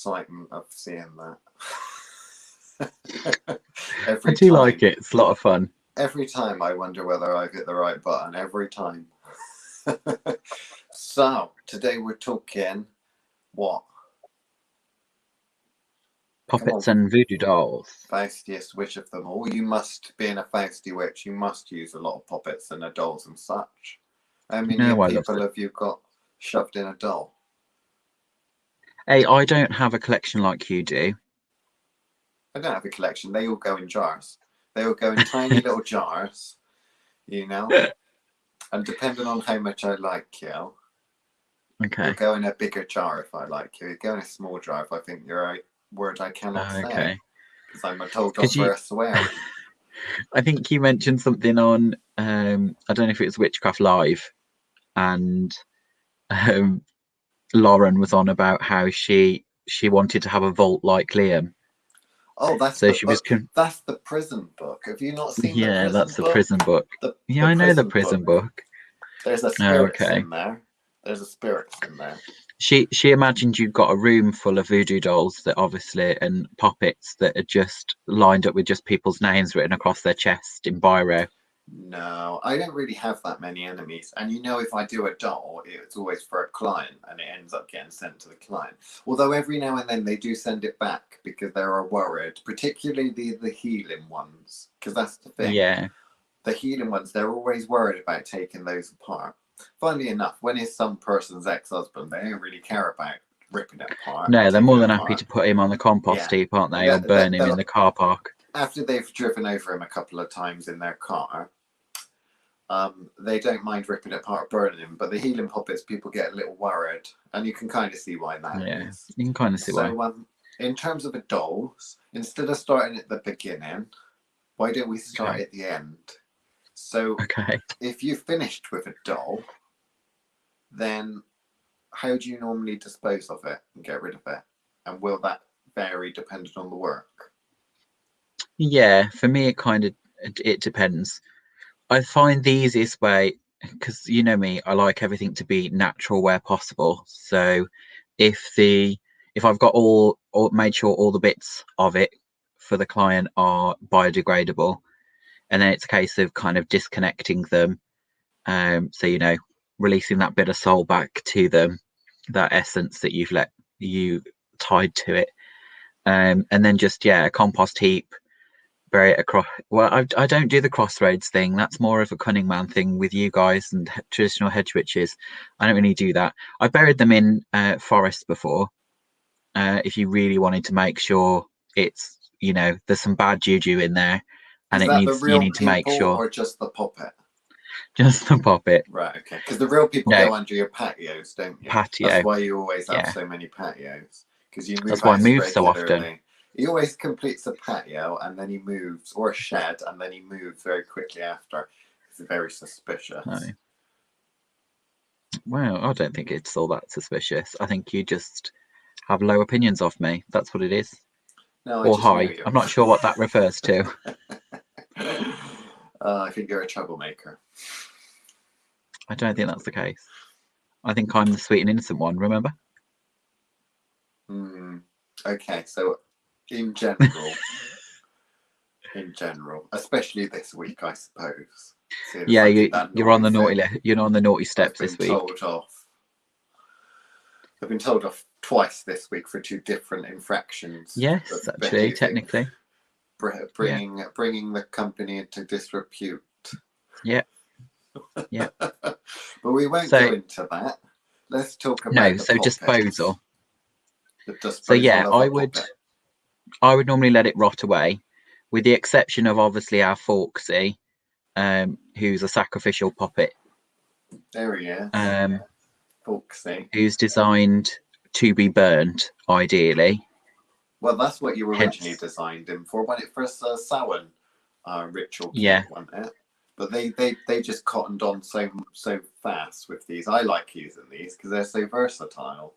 excitement of seeing that. I do like it. It's a lot of fun. Every time I wonder whether I've hit the right button. Every time. So today we're talking what? Poppets and voodoo dolls. Faustiest witch of them all. You must, being a Fausty witch, you must use a lot of poppets and dolls and such. How many people have you got shoved in a doll? Hey, I don't have a collection like you do. I don't have a collection. They all go in jars. They all go in tiny little jars, you know. And depending on how much I like you, okay, you'll go in a bigger jar if I like you. You go in a small jar if I think you're a word I cannot say. Because I'm told off for a swear. I think you mentioned something on, I don't know if it was Witchcraft Live, and Lauren was on about how she wanted to have a vault like Liam. Oh, that's so the book. That's the prison book. Have you not seen the prison book? Yeah, that's the prison book. I know the prison book. There's a spirit in there. There's a spirit in there. She imagined you've got a room full of voodoo dolls that obviously, and puppets that are just lined up with just people's names written across their chest in biro. No, I don't really have that many enemies. And you know, if I do a doll, it's always for a client and it ends up getting sent to the client. Although every now and then they do send it back because they're worried, particularly the healing ones. Because that's the thing. Yeah. The healing ones, they're always worried about taking those apart. Funnily enough, when it's some person's ex-husband, they don't really care about ripping it apart. No, they're more than happy to put him on the compost heap, aren't they? Or burn him in the car park. After they've driven over him a couple of times in their car, they don't mind ripping it apart, burning him. But the healing puppets, people get a little worried, and you can kind of see why that is. You can kind of see why. So, in terms of the dolls, instead of starting at the beginning, why don't we start at the end? So, if you finished with a doll, then how do you normally dispose of it and get rid of it? And will that vary depending on the work? Yeah, for me, it depends. I find the easiest way, because you know me, I like everything to be natural where possible. So if I've got made sure all the bits of it for the client are biodegradable, and then it's a case of kind of disconnecting them. So, you know, releasing that bit of soul back to them, that essence that you've let you tied to it. And then just, a compost heap, bury it across. Well, I don't do the crossroads thing. That's more of a cunning man thing with you guys and traditional hedge witches. I don't really do that. I buried them in forests before. If you really wanted to make sure it's, you know, there's some bad juju in there. And you need to make sure. Or just the puppet? Just the puppet. Right, okay. Because the real people go under your patios, don't you? Patio. That's why you always have so many patios. Because you move. That's why I move so often. He always completes a patio and then he moves, or a shed, and then he moves very quickly after. It's very suspicious. No. Well, I don't think it's all that suspicious. I think you just have low opinions of me. That's what it is. No, or high. I'm not sure what that refers to. I think you're a troublemaker. I don't think that's the case. I think I'm the sweet and innocent one, remember? Okay, so in general, especially this week, I suppose. Yeah, you're on the naughty. You're on the naughty steps this week. I've been told off twice this week for 2 different infractions. Yes, actually, technically. Bringing the company into disrepute. Yeah. Yeah. But we won't go into that. Let's talk about disposal. So yeah, I would normally let it rot away, with the exception of obviously our Forksie, who's a sacrificial puppet. There he is. Forksie. Who's designed to be burnt, ideally. Well, that's what you originally designed him for when it first Samhain ritual kit, wasn't it? But they just cottoned on so fast with these. I like using these because they're so versatile.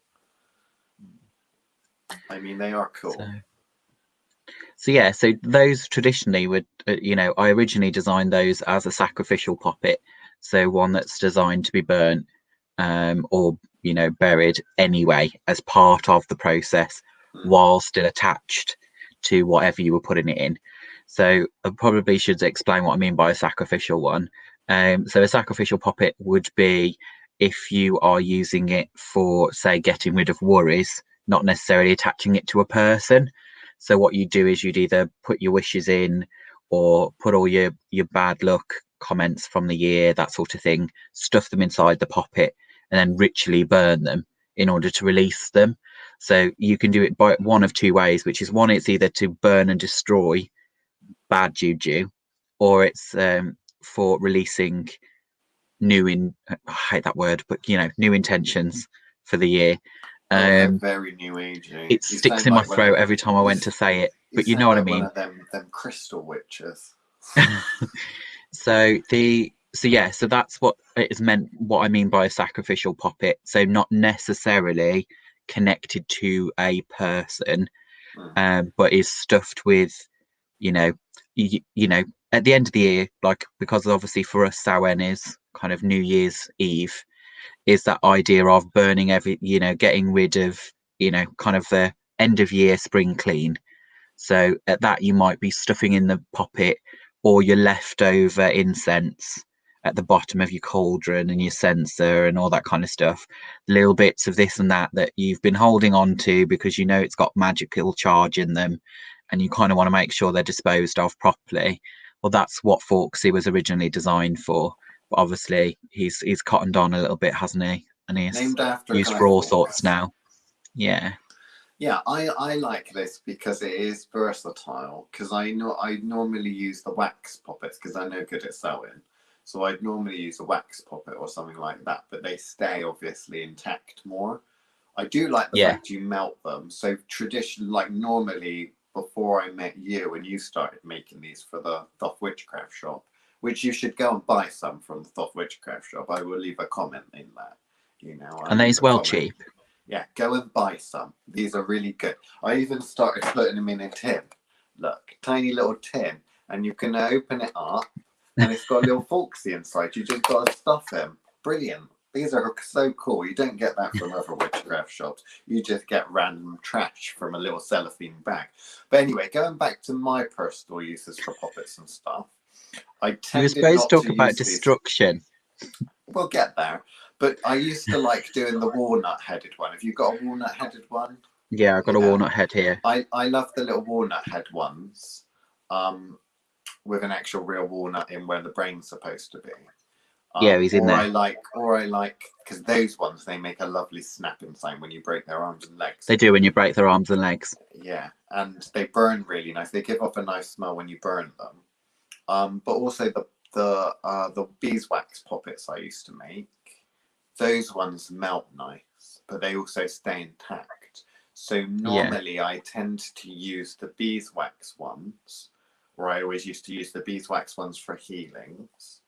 I mean, they are cool. So those traditionally would, I originally designed those as a sacrificial puppet. So one that's designed to be burnt or, buried anyway as part of the process, while still attached to whatever you were putting it in. So I probably should explain what I mean by a sacrificial one. So a sacrificial poppet would be if you are using it for, say, getting rid of worries, not necessarily attaching it to a person. So what you do is you'd either put your wishes in or put all your bad luck comments from the year, that sort of thing, stuff them inside the poppet and then ritually burn them in order to release them. So you can do it by one of two ways, which is one, it's either to burn and destroy bad juju, or it's for releasing I hate that word, but new intentions for the year. They're very new agey. It sticks in my throat every time I went to say it, but you know what I mean. One of them crystal witches. So that's what it is meant. What I mean by a sacrificial poppet. So not necessarily connected to a person, but is stuffed with, at the end of the year, like, because obviously for us Samhain is kind of New Year's Eve, is that idea of burning getting rid of, kind of the end of year spring clean. So at that you might be stuffing in the poppet or your leftover incense at the bottom of your cauldron and your censer and all that kind of stuff, little bits of this and that you've been holding on to because it's got magical charge in them and you kind of want to make sure they're disposed of properly. Well, that's what Forksie was originally designed for, but obviously he's cottoned on a little bit, hasn't he? And he's named after used for all sorts now. Yeah, I like this because it is versatile. Because I normally use the wax poppets because I'm no good at sewing, so I'd normally use a wax poppet or something like that. But they stay obviously intact more. I do like the fact you melt them. So traditionally, like normally before I met you and you started making these for the Thoth Witchcraft shop, which you should go and buy some from the Thoth Witchcraft shop. I will leave a comment in that. And they's well cheap. Yeah, go and buy some. These are really good. I even started putting them in a tin. Look, tiny little tin, and you can open it up, and it's got a little Forksie inside. You just got to stuff him. Brilliant. These are so cool. You don't get that from other witchcraft shops. You just get random trash from a little cellophane bag. But anyway, going back to my personal uses for poppets and stuff, I tended you were supposed to talk about destruction. We'll get there. But I used to like doing the walnut-headed one. Have you got a walnut-headed one? Yeah, I've got a walnut head here. I love the little walnut head ones with an actual real walnut in where the brain's supposed to be. He's in there. I like, because those ones, they make a lovely snapping sound when you break their arms and legs. They do when you break their arms and legs. Yeah, and they burn really nice. They give off a nice smell when you burn them. But also the beeswax poppets I used to make, those ones melt nice, but they also stay intact. So normally I tend to use the beeswax ones, or I always used to use the beeswax ones for healings.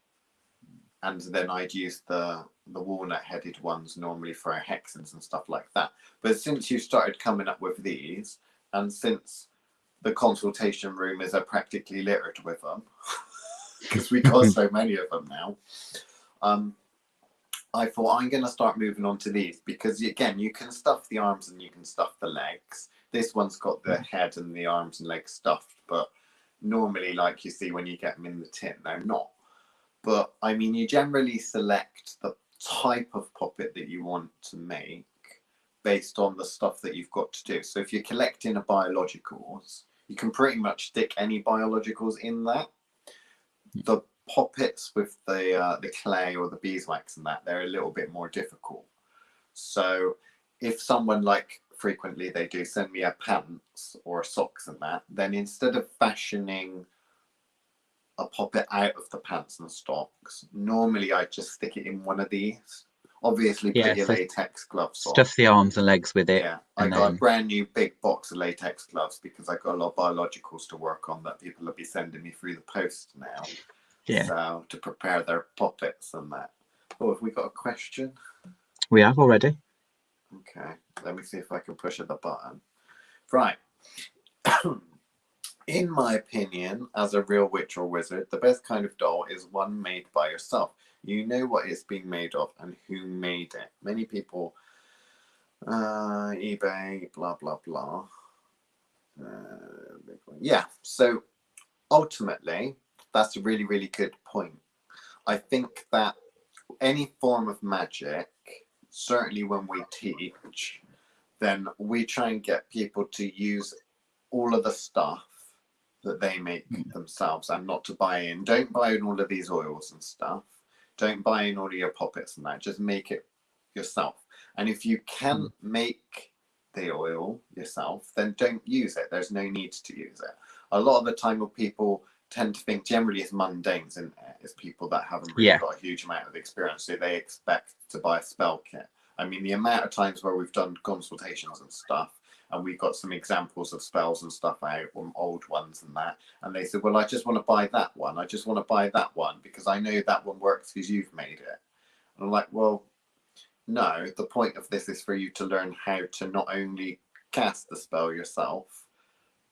And then I'd use the walnut-headed ones normally for hexens and stuff like that. But since you started coming up with these, and since the consultation room is practically littered with them, because we got so many of them now, I thought I'm going to start moving on to these because, again, you can stuff the arms and you can stuff the legs. This one's got the head and the arms and legs stuffed, but normally, like you see when you get them in the tin, they're not. But, I mean, you generally select the type of poppet that you want to make based on the stuff that you've got to do. So if you're collecting a biologicals, you can pretty much stick any biologicals in that. The poppets with the clay or the beeswax and that, they're a little bit more difficult. So if someone, like, frequently they do send me a pants or socks and that, then instead of fashioning a poppet out of the pants and socks, normally I just stick it in one of these. Obviously put your latex gloves on. Stuff the arms and legs with it. Yeah, I got a brand new big box of latex gloves because I got a lot of biologicals to work on that people will be sending me through the post now. Yeah. So to prepare their poppets and that. Oh, have we got a question? We have already. Okay, let me see if I can push the button. Right. In my opinion, as a real witch or wizard, the best kind of doll is one made by yourself. You know what it's being made of and who made it. Many people eBay, blah, blah, blah. Yeah, so ultimately, that's a really, really good point. I think that any form of magic, certainly when we teach, then we try and get people to use all of the stuff that they make themselves and not to buy in. Don't buy in all of these oils and stuff. Don't buy in all of your poppets and that. Just make it yourself. And if you can't make the oil yourself, then don't use it. There's no need to use it. A lot of the time when people tend to think, generally it's mundanes, isn't it? It's people that haven't really got a huge amount of experience, so they expect to buy a spell kit. I mean, the amount of times where we've done consultations and stuff, and we've got some examples of spells and stuff out, old ones and that, and they said, well, I just want to buy that one. I just want to buy that one because I know that one works because you've made it. And I'm like, well, no, the point of this is for you to learn how to not only cast the spell yourself,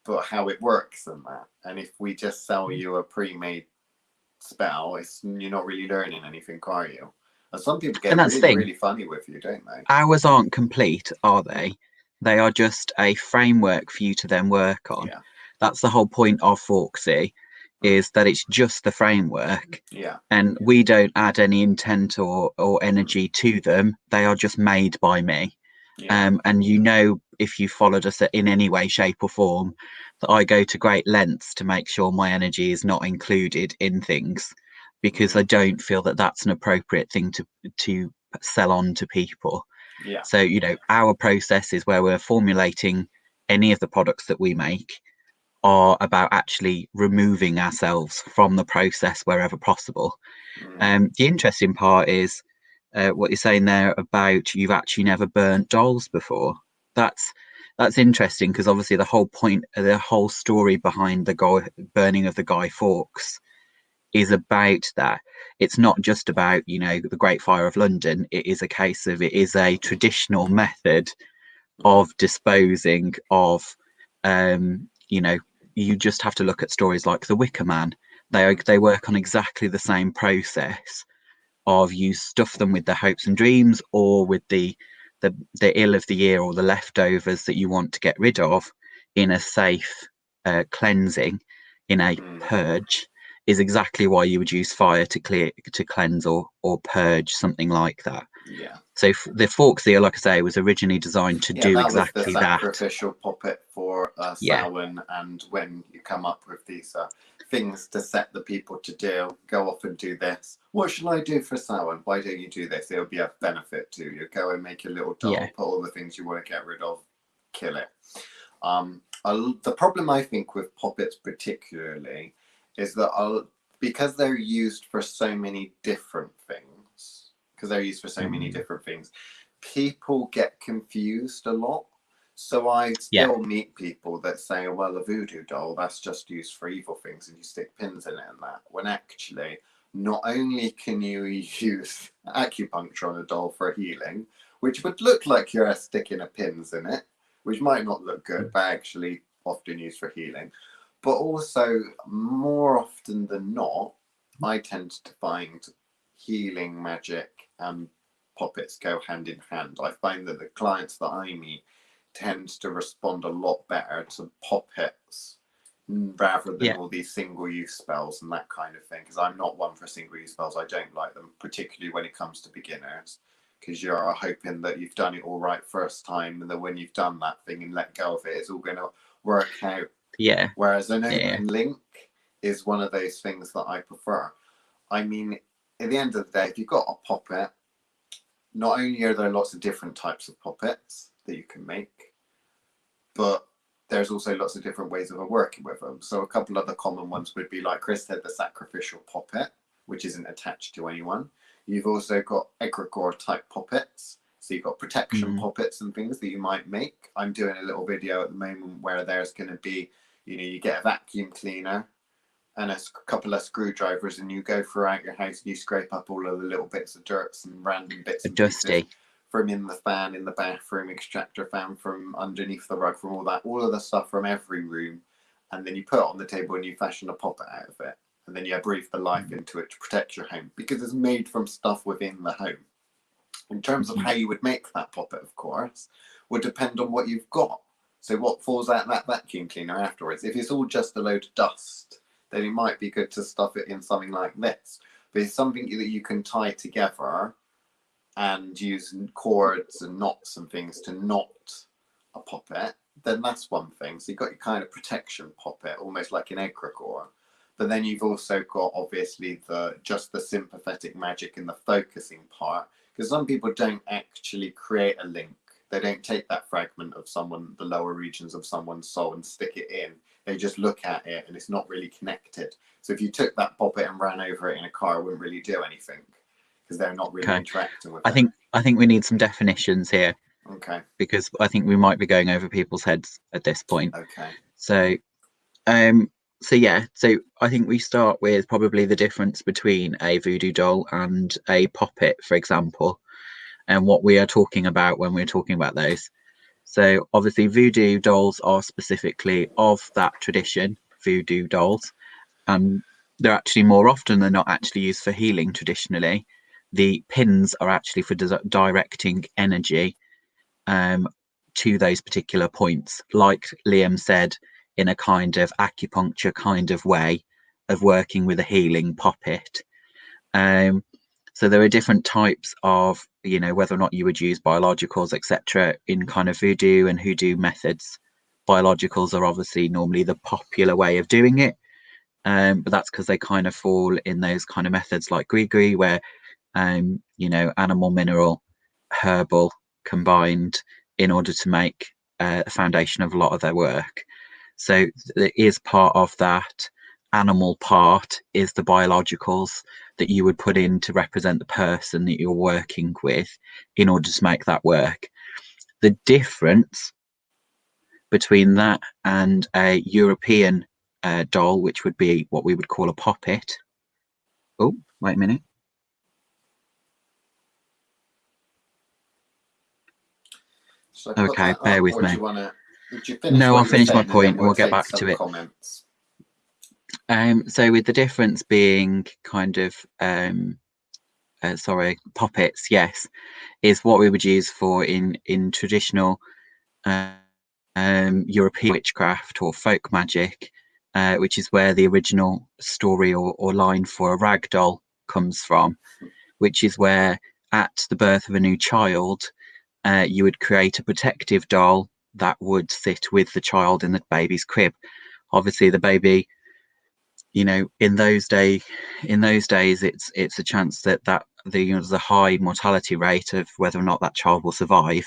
but how it works and that. And if we just sell you a pre-made spell, you're not really learning anything, are you? And some people get really, really funny with you, don't they? Ours aren't complete, are they? They are just a framework for you to then work on. Yeah. That's the whole point of Forksie, is that it's just the framework. Yeah. And we don't add any intent or energy to them. They are just made by me. Yeah. And you know, if you followed us in any way, shape or form, that I go to great lengths to make sure my energy is not included in things, because I don't feel that that's an appropriate thing to sell on to people. Yeah. So, you know, our processes where we're formulating any of the products that we make are about actually removing ourselves from the process wherever possible. The interesting part is what you're saying there about you've actually never burnt dolls before. That's interesting, because obviously the whole point, the whole story behind the burning of the Guy Fawkes is about that. It's not just about, you know, the Great Fire of London. It is a case of, it is a traditional method of disposing of, you know, you just have to look at stories like The Wicker Man. They work on exactly the same process of, you stuff them with the hopes and dreams or with the ill of the year or the leftovers that you want to get rid of, in a safe cleansing, in a purge, is exactly why you would use fire to cleanse or purge, something like that. Yeah. So the Forksie, like I say, was originally designed to do exactly that. That was the sacrificial poppet for Samhain, and when you come up with these things to set the people to do, go off and do this. What should I do for Samhain? Why don't you do this? It'll be a benefit to you. Go and make your little doll, put all the things you want to get rid of, kill it. The problem I think with poppets particularly is that because they're used for so many different things, people get confused a lot. So I still meet people that say, well, a voodoo doll, that's just used for evil things and you stick pins in it and that. When actually, not only can you use acupuncture on a doll for healing, which would look like you're sticking a pins in it, which might not look good, but actually often used for healing. But also, more often than not, I tend to find healing magic and poppets go hand in hand. I find that the clients that I meet tend to respond a lot better to poppets rather than all these single-use spells and that kind of thing, because I'm not one for single-use spells. I don't like them, particularly when it comes to beginners, because you're hoping that you've done it all right first time, and that when you've done that thing and let go of it, it's all going to work out. Yeah. Whereas an open link is one of those things that I prefer. I mean, at the end of the day, if you've got a poppet, not only are there lots of different types of poppets that you can make, but there's also lots of different ways of working with them. So a couple of the common ones would be, like Chris said, the sacrificial poppet, which isn't attached to anyone. You've also got egregore type poppets. So you've got protection poppets and things that you might make. I'm doing a little video at the moment where there's going to be, you know, you get a vacuum cleaner and a couple of screwdrivers, and you go throughout your house and you scrape up all of the little bits of dirt and random bits and pieces from in the fan, in the bathroom, extractor fan from underneath the rug, from all of the stuff from every room, and then you put it on the table and you fashion a poppet out of it, and then you breathe the life into it to protect your home, because it's made from stuff within the home. In terms of how you would make that puppet, of course, would depend on what you've got. So what falls out that vacuum cleaner afterwards? If it's all just a load of dust, then it might be good to stuff it in something like this. But it's something that you can tie together and use cords and knots and things to knot a puppet, then that's one thing. So you've got your kind of protection puppet, almost like an egregore. But then you've also got obviously just the sympathetic magic in the focusing part, because some people don't actually create a link. They don't take that fragment of the lower regions of someone's soul and stick it in. They just look at it and it's not really connected. So if you took that puppet and ran over it in a car, it wouldn't really do anything because they're not really interacting with it. I think we need some definitions here. Okay. Because I think we might be going over people's heads at this point. Okay. So I think we start with probably the difference between a voodoo doll and a poppet, for example, and what we are talking about when we're talking about those. So obviously voodoo dolls are specifically of that tradition, voodoo dolls, and they're actually more often than not actually used for healing traditionally. The pins are actually for directing energy to those particular points, like Liam said, in a kind of acupuncture kind of way of working with a healing poppet. So there are different types of, whether or not you would use biologicals, etc., in kind of voodoo and hoodoo methods. Biologicals are obviously normally the popular way of doing it, but that's because they kind of fall in those kind of methods like gree where, animal, mineral, herbal combined in order to make a foundation of a lot of their work. So it is part of that animal part is the biologicals that you would put in to represent the person that you're working with in order to make that work. The difference between that and a European doll, which would be what we would call a poppet. Oh, wait a minute. Okay, bear with me. No, I'll finish my point and we'll get back to it. Comments. So with the difference being kind of poppets, yes, is what we would use for in traditional European witchcraft or folk magic, which is where the original story or line for a ragdoll comes from, which is where at the birth of a new child, you would create a protective doll that would sit with the child in the baby's crib. Obviously, the baby, in those days, it's a chance that there's a high mortality rate of whether or not that child will survive.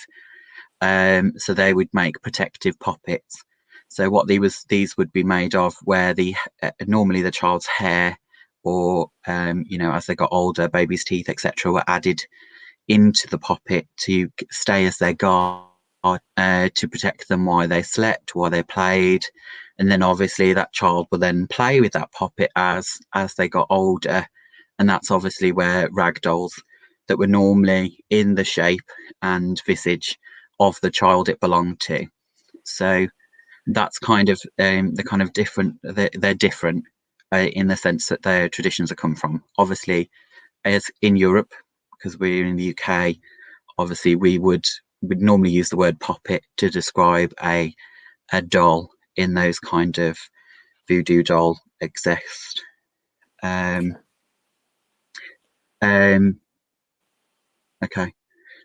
So they would make protective poppets. So what these would be made of, where normally the child's hair or as they got older, baby's teeth, etc., were added into the poppet to stay as their guard, to protect them while they slept, while they played, and then obviously that child will then play with that poppet as they got older, and that's obviously where ragdolls that were normally in the shape and visage of the child it belonged to. So that's kind of the kind of different. They're different in the sense that their traditions have come from. Obviously, as in Europe, because we're in the UK, obviously we'd normally use the word poppet to describe a doll in those kind of voodoo doll exist. Okay.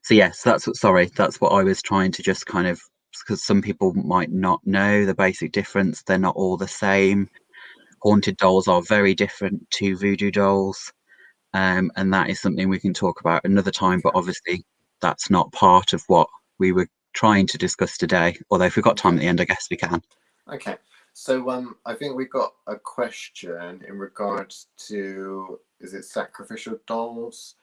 So yes, that's what I was trying to just kind of, because some people might not know the basic difference. They're not all the same. Haunted dolls are very different to voodoo dolls. And that is something we can talk about another time, but obviously that's not part of what we were trying to discuss today. Although if we've got time at the end, I guess we can. Okay. So I think we got a question in regards to, is it sacrificial dolls?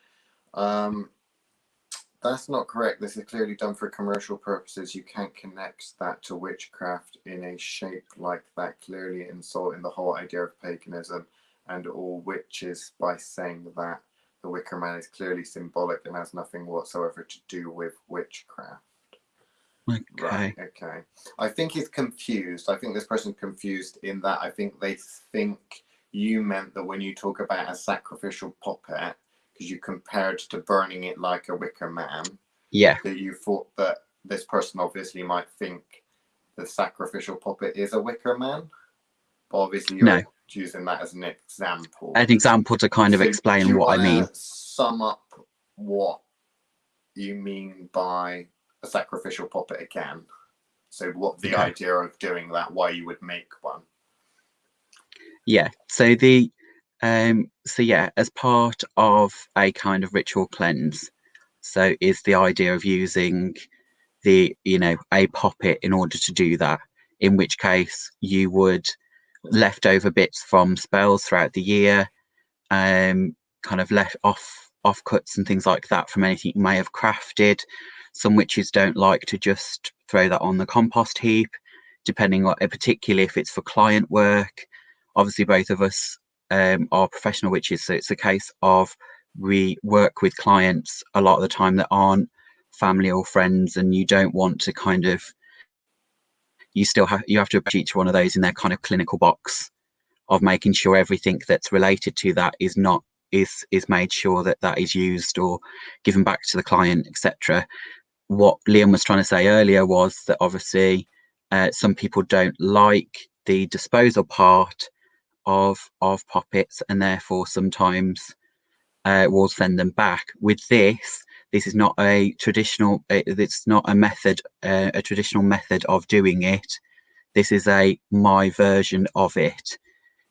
That's not correct. This is clearly done for commercial purposes. You can't connect that to witchcraft in a shape like that, clearly insulting the whole idea of paganism and all witches by saying that the Wicker Man is clearly symbolic and has nothing whatsoever to do with witchcraft. Okay. Right, okay. I think he's confused. I think this person's confused in that I think they think you meant that when you talk about a sacrificial puppet, because you compared to burning it like a wicker man. Yeah. That you thought that this person obviously might think the sacrificial puppet is a wicker man, but obviously you're using that as an example. An example to kind of explain what I mean. Sum up what you mean by a sacrificial puppet again? So what the idea of doing that, why you would make one? Yeah. So as part of a kind of ritual cleanse, so is the idea of using a puppet in order to do that, in which case you would leftover bits from spells throughout the year, kind of left off cuts and things like that from anything you may have crafted. Some witches don't like to just throw that on the compost heap, depending on, particularly if it's for client work. Obviously both of us are professional witches, so it's a case of we work with clients a lot of the time that aren't family or friends, and you don't want to kind of, you have to approach each one of those in their kind of clinical box of making sure everything that's related to that is made sure that is used or given back to the client, etc. What Liam was trying to say earlier was that obviously some people don't like the disposal part of puppets, and therefore sometimes will send them back. With this is not a traditional, it's not a method, a traditional method of doing it. This is my version of it,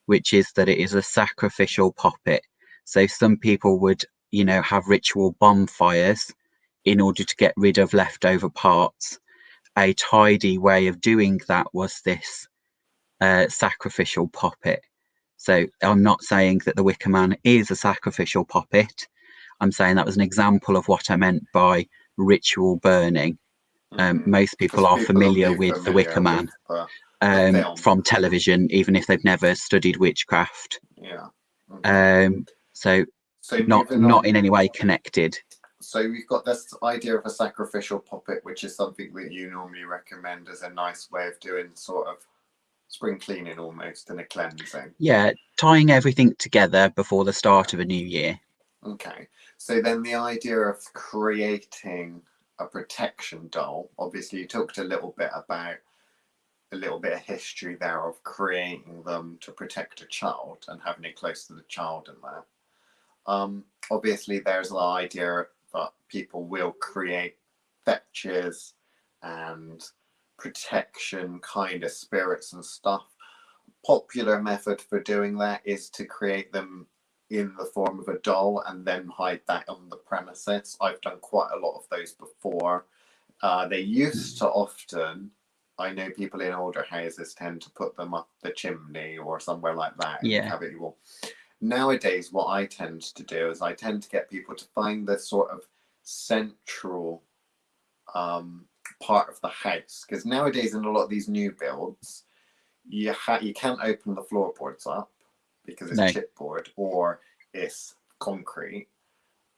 which is that it is a sacrificial puppet. So some people would, have ritual bonfires in order to get rid of leftover parts. A tidy way of doing that was this sacrificial puppet. So I'm not saying that the Wicker Man is a sacrificial puppet. I'm saying that was an example of what I meant by ritual burning. Most people are familiar with the Wicker Man from television, even if they've never studied witchcraft. Yeah. So not in any way connected. So we've got this idea of a sacrificial puppet, which is something that you normally recommend as a nice way of doing sort of spring cleaning almost, and a cleansing. Yeah, tying everything together before the start of a new year. Okay, so then the idea of creating a protection doll, obviously you talked a little bit about a little bit of history there of creating them to protect a child and having it close to the child and that. Obviously there's the idea that people will create fetches and protection kind of spirits and stuff. Popular method for doing that is to create them in the form of a doll and then hide that on the premises. I've done quite a lot of those before. They used to often, I know people in older houses tend to put them up the chimney or somewhere like that in the cavity wall. Nowadays, what I tend to do is I tend to get people to find the sort of central part of the house, because nowadays in a lot of these new builds, you can't open the floorboards up because it's chipboard or it's concrete,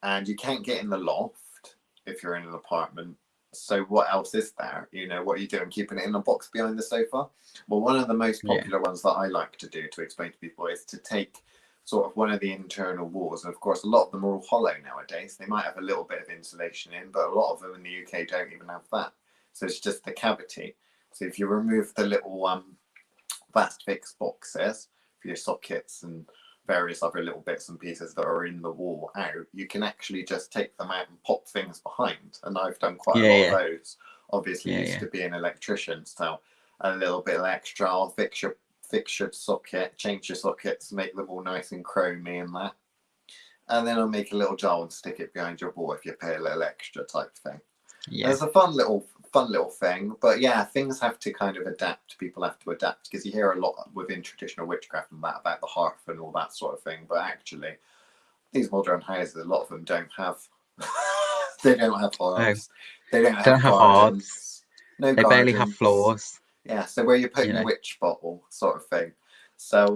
and you can't get in the loft if you're in an apartment. So what else is there? What are you doing, keeping it in a box behind the sofa? Well, one of the most popular ones that I like to do to explain to people is to take sort of one of the internal walls, and of course a lot of them are all hollow nowadays. They might have a little bit of insulation in, but a lot of them in the UK don't even have that. So it's just the cavity. So if you remove the little fast fix boxes for your sockets and various other little bits and pieces that are in the wall out, you can actually just take them out and pop things behind. And I've done quite a lot of those. Obviously used to be an electrician, so a little bit of extra. I'll fix your socket, change your sockets, make them all nice and chromy and that. And then I'll make a little jar and stick it behind your wall if you pay a little extra type thing. There's a fun little thing, but things have to kind of adapt. People have to adapt, because you hear a lot within traditional witchcraft and that about the hearth and all that sort of thing, but actually these modern houses, a lot of them don't have they don't have hearths, they don't have gardens, they barely have floors. So where you're putting the witch bottle sort of thing. So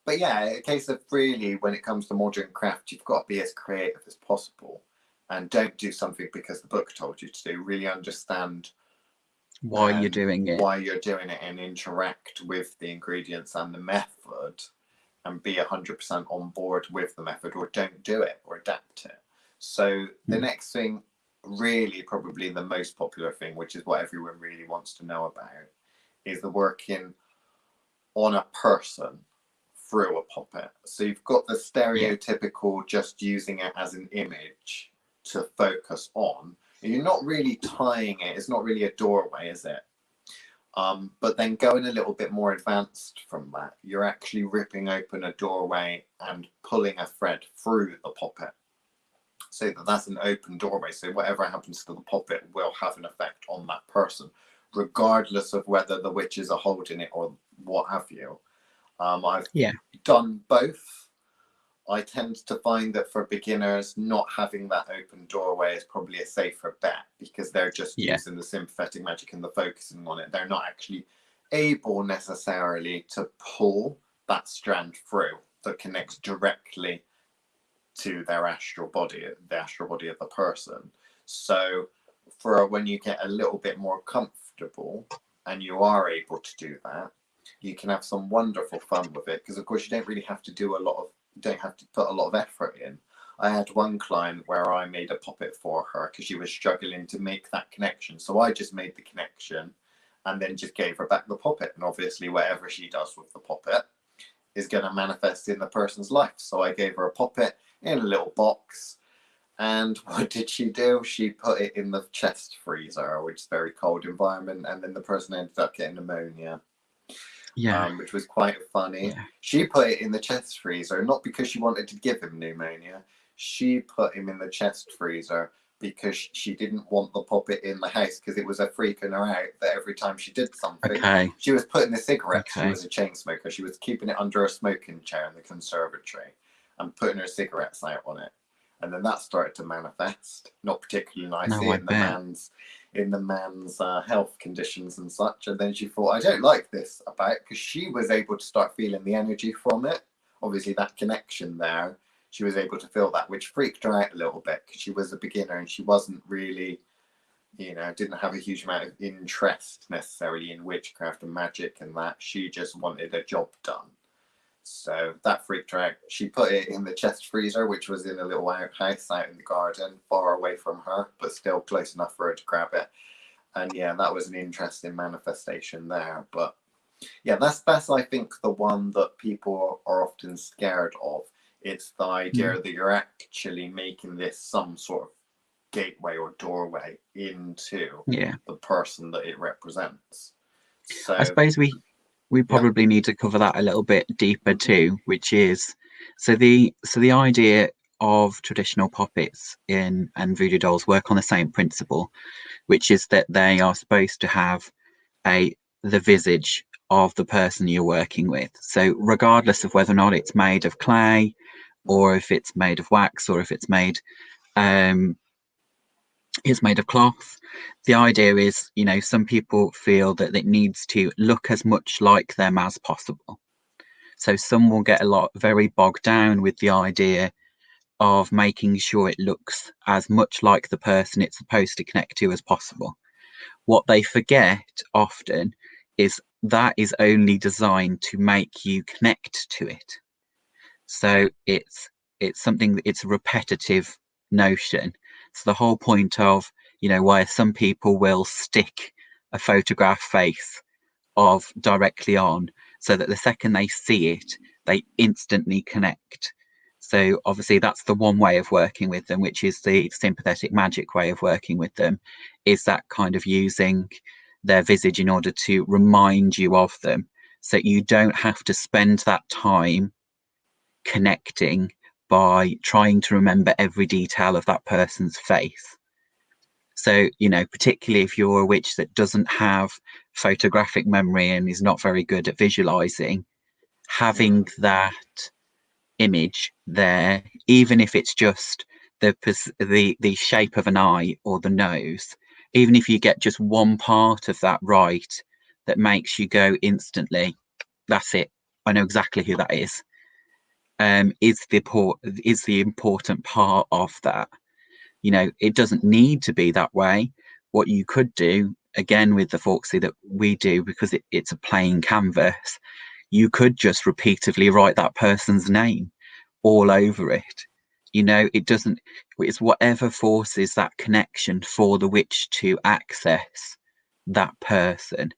but a case of really, when it comes to modern craft, you've got to be as creative as possible. And don't do something because the book told you to do. Really understand why you're doing it, and interact with the ingredients and the method and be 100% on board with the method, or don't do it or adapt it. So the next thing, really probably the most popular thing, which is what everyone really wants to know about, is the working on a person through a puppet. So you've got the stereotypical just using it as an image to focus on. You're not really tying it. It's not really a doorway, is it? But then going a little bit more advanced from that, you're actually ripping open a doorway and pulling a thread through the puppet, so that's an open doorway. So whatever happens to the puppet will have an effect on that person, regardless of whether the witches are holding it or what have you. I've done both. I tend to find that for beginners, not having that open doorway is probably a safer bet, because they're just using the sympathetic magic and the focusing on it. They're not actually able necessarily to pull that strand through that connects directly to their astral body, the astral body of the person. So for when you get a little bit more comfortable and you are able to do that, you can have some wonderful fun with it, because of course you don't really have to do don't have to put a lot of effort in. I had one client where I made a puppet for her because she was struggling to make that connection. So I just made the connection and then just gave her back the puppet. And obviously whatever she does with the puppet is going to manifest in the person's life. So I gave her a puppet in a little box. And what did she do? She put it in the chest freezer, which is a very cold environment. And then the person ended up getting pneumonia. Which was quite funny. She put it in the chest freezer, not because she wanted to give him pneumonia. She put him in the chest freezer because she didn't want the puppet in the house, because it was a freaking her out that every time she did something, she was putting the cigarettes. She was a chain smoker. She was keeping it under a smoking chair in the conservatory and putting her cigarettes out on it. And then that started to manifest, not particularly nicely in the man's health conditions and such. And then she thought, I don't like this about, because she was able to start feeling the energy from it. Obviously that connection there, she was able to feel that, which freaked her out a little bit, because she was a beginner and she wasn't really, didn't have a huge amount of interest necessarily in witchcraft and magic and that. She just wanted a job done. So that freaked her out. She put it in the chest freezer, which was in a little outhouse out in the garden, far away from her, but still close enough for her to grab it. And that was an interesting manifestation there. But that's I think the one that people are often scared of. It's the idea that you're actually making this some sort of gateway or doorway into the person that it represents. So I suppose we probably need to cover that a little bit deeper too, which is the idea of traditional puppets and voodoo dolls work on the same principle, which is that they are supposed to have the visage of the person you're working with. So regardless of whether or not it's made of clay, or if it's made of wax, or if it's made of cloth, the idea is, some people feel that it needs to look as much like them as possible. So some will get very bogged down with the idea of making sure it looks as much like the person it's supposed to connect to as possible. What they forget often is that is only designed to make you connect to it. So it's something, it's a repetitive notion. So the whole point of, why some people will stick a photograph face of directly on, so that the second they see it, they instantly connect. So obviously that's the one way of working with them, which is the sympathetic magic way of working with them, is that kind of using their visage in order to remind you of them, so you don't have to spend that time connecting by trying to remember every detail of that person's face. So, particularly if you're a witch that doesn't have photographic memory and is not very good at visualizing, having that image there, even if it's just the shape of an eye or the nose, even if you get just one part of that right, that makes you go instantly, that's it, I know exactly who that is the important part of that. It doesn't need to be that way. What you could do, again with the Forksie that we do, because it's a plain canvas, you could just repeatedly write that person's name all over it. You know, it's whatever forces that connection for the witch to access that person.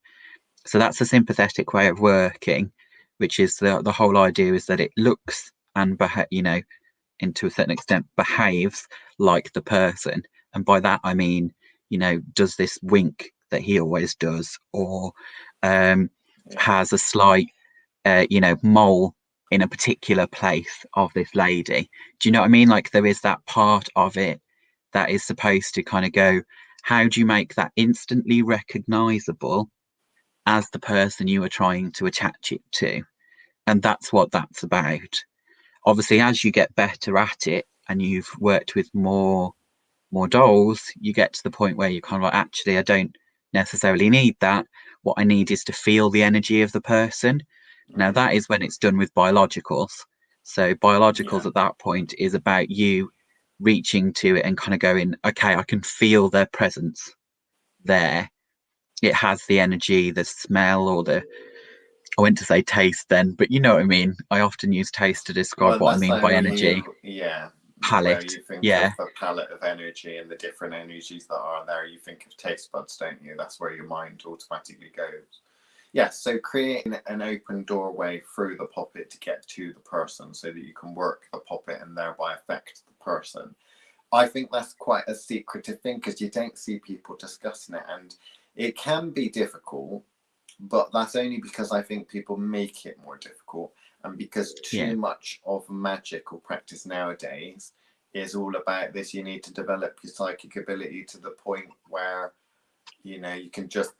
So that's a sympathetic way of working, which is the whole idea is that it looks and and to a certain extent behaves like the person. And by that I mean, does this wink that he always does, or has a slight mole in a particular place of this lady. Do you know what I mean? Like, there is that part of it that is supposed to kind of go, how do you make that instantly recognizable as the person you are trying to attach it to? And that's what that's about. Obviously, as you get better at it and you've worked with more dolls, you get to the point where you kind of like, actually, I don't necessarily need that. What I need is to feel the energy of the person. Now, that is when it's done with biologicals. So biologicals at that point is about you reaching to it and kind of going, okay, I can feel their presence there. It has the energy, the smell, or I went to say taste then, but you know what I mean. I often use taste to describe what I mean by energy. Palette. Where you think of the palette of energy and the different energies that are there, you think of taste buds, don't you? That's where your mind automatically goes. Yes, so creating an open doorway through the puppet to get to the person so that you can work the puppet and thereby affect the person. I think that's quite a secretive thing because you don't see people discussing it, and it can be difficult, but that's only because I think people make it more difficult, and because too much of magic or practice nowadays is all about this. You need to develop your psychic ability to the point where, you can just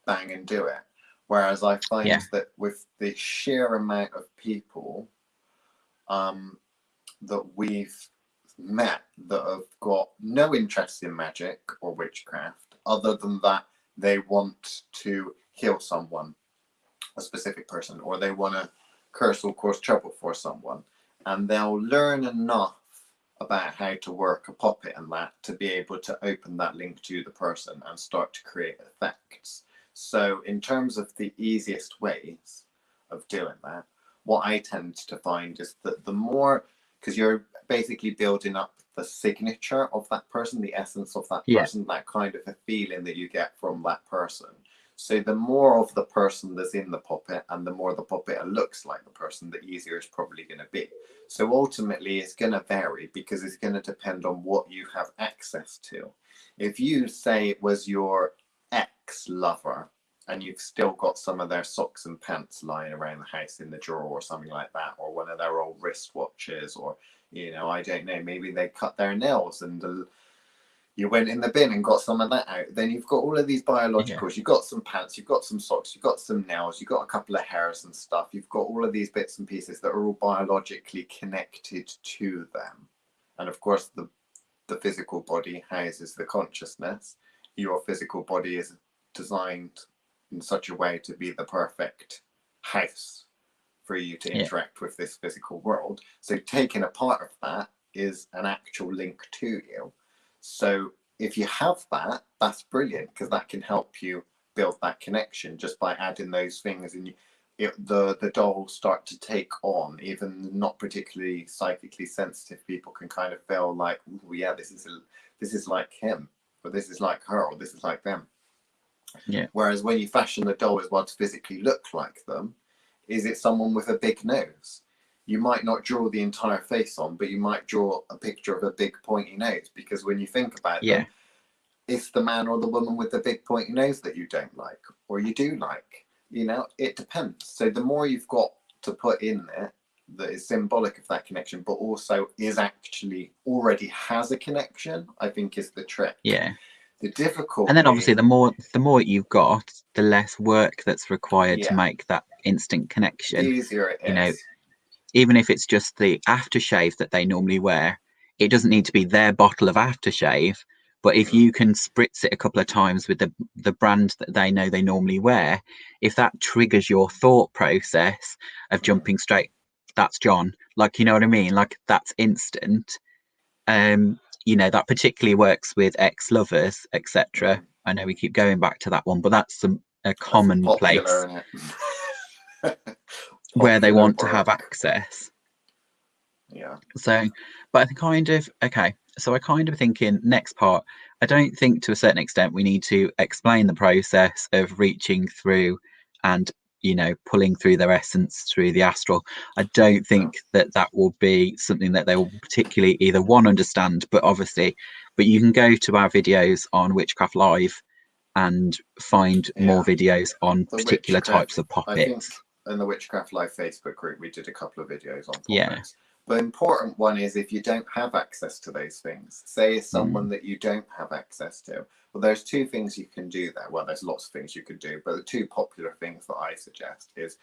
bang and do it. Whereas I find that with the sheer amount of people that we've met that have got no interest in magic or witchcraft, other than that they want to heal someone, a specific person, or they want to curse or cause trouble for someone, and they'll learn enough about how to work a puppet and that to be able to open that link to the person and start to create effects. So in terms of the easiest ways of doing that, what I tend to find is that the more, because you're basically building up the signature of that person, the essence of that person, that kind of a feeling that you get from that person. So the more of the person that's in the puppet and the more the puppet looks like the person, the easier it's probably going to be. So ultimately it's going to vary because it's going to depend on what you have access to. If you say it was your ex-lover and you've still got some of their socks and pants lying around the house in the drawer or something like that, or one of their old wristwatches, or I don't know, maybe they cut their nails and you went in the bin and got some of that out, then you've got all of these biologicals. You've got some pants, you've got some socks, you've got some nails, you've got a couple of hairs and stuff, you've got all of these bits and pieces that are all biologically connected to them. And of course the physical body houses the consciousness. Your physical body is designed in such a way to be the perfect house for you to interact with this physical world. So taking a part of that is an actual link to you. So if you have that, that's brilliant, because that can help you build that connection just by adding those things, and the dolls start to take on. Even not particularly psychically sensitive people can kind of feel like, oh yeah, this is like him, or this is like her, or this is like them. Yeah. Whereas when you fashion the doll as well to physically look like them, is it someone with a big nose? You might not draw the entire face on, but you might draw a picture of a big pointy nose, because when you think about them, it's the man or the woman with the big pointy nose that you don't like, or you do like. It depends. So the more you've got to put in there that is symbolic of that connection, but also is actually already has a connection, I think is the trick. Yeah. The difficulty. And then obviously the more you've got, the less work that's required to make that instant connection. The easier it is. Even if it's just the aftershave that they normally wear, it doesn't need to be their bottle of aftershave. But if you can spritz it a couple of times with the brand that they know they normally wear, if that triggers your thought process of jumping straight, that's John. Like, you know what I mean? Like, that's instant. That particularly works with ex-lovers, etc. I know we keep going back to that one, but that's a common place. where they want work. to have access. Yeah. So, but I kind of, okay, so I kind of think in next part, I don't think to a certain extent we need to explain the process of reaching through and, you know, pulling through their essence through the astral. I don't think that will be something that they will particularly either one understand, but obviously, but you can go to our videos on Witchcraft Live and find more videos on particular types of puppets. I think in the Witchcraft Live Facebook group, we did a couple of videos on puppets. The important one is if you don't have access to those things, say it's someone that you don't have access to. Well, there's two things you can do there. Well, there's lots of things you can do, but the two popular things that I suggest is,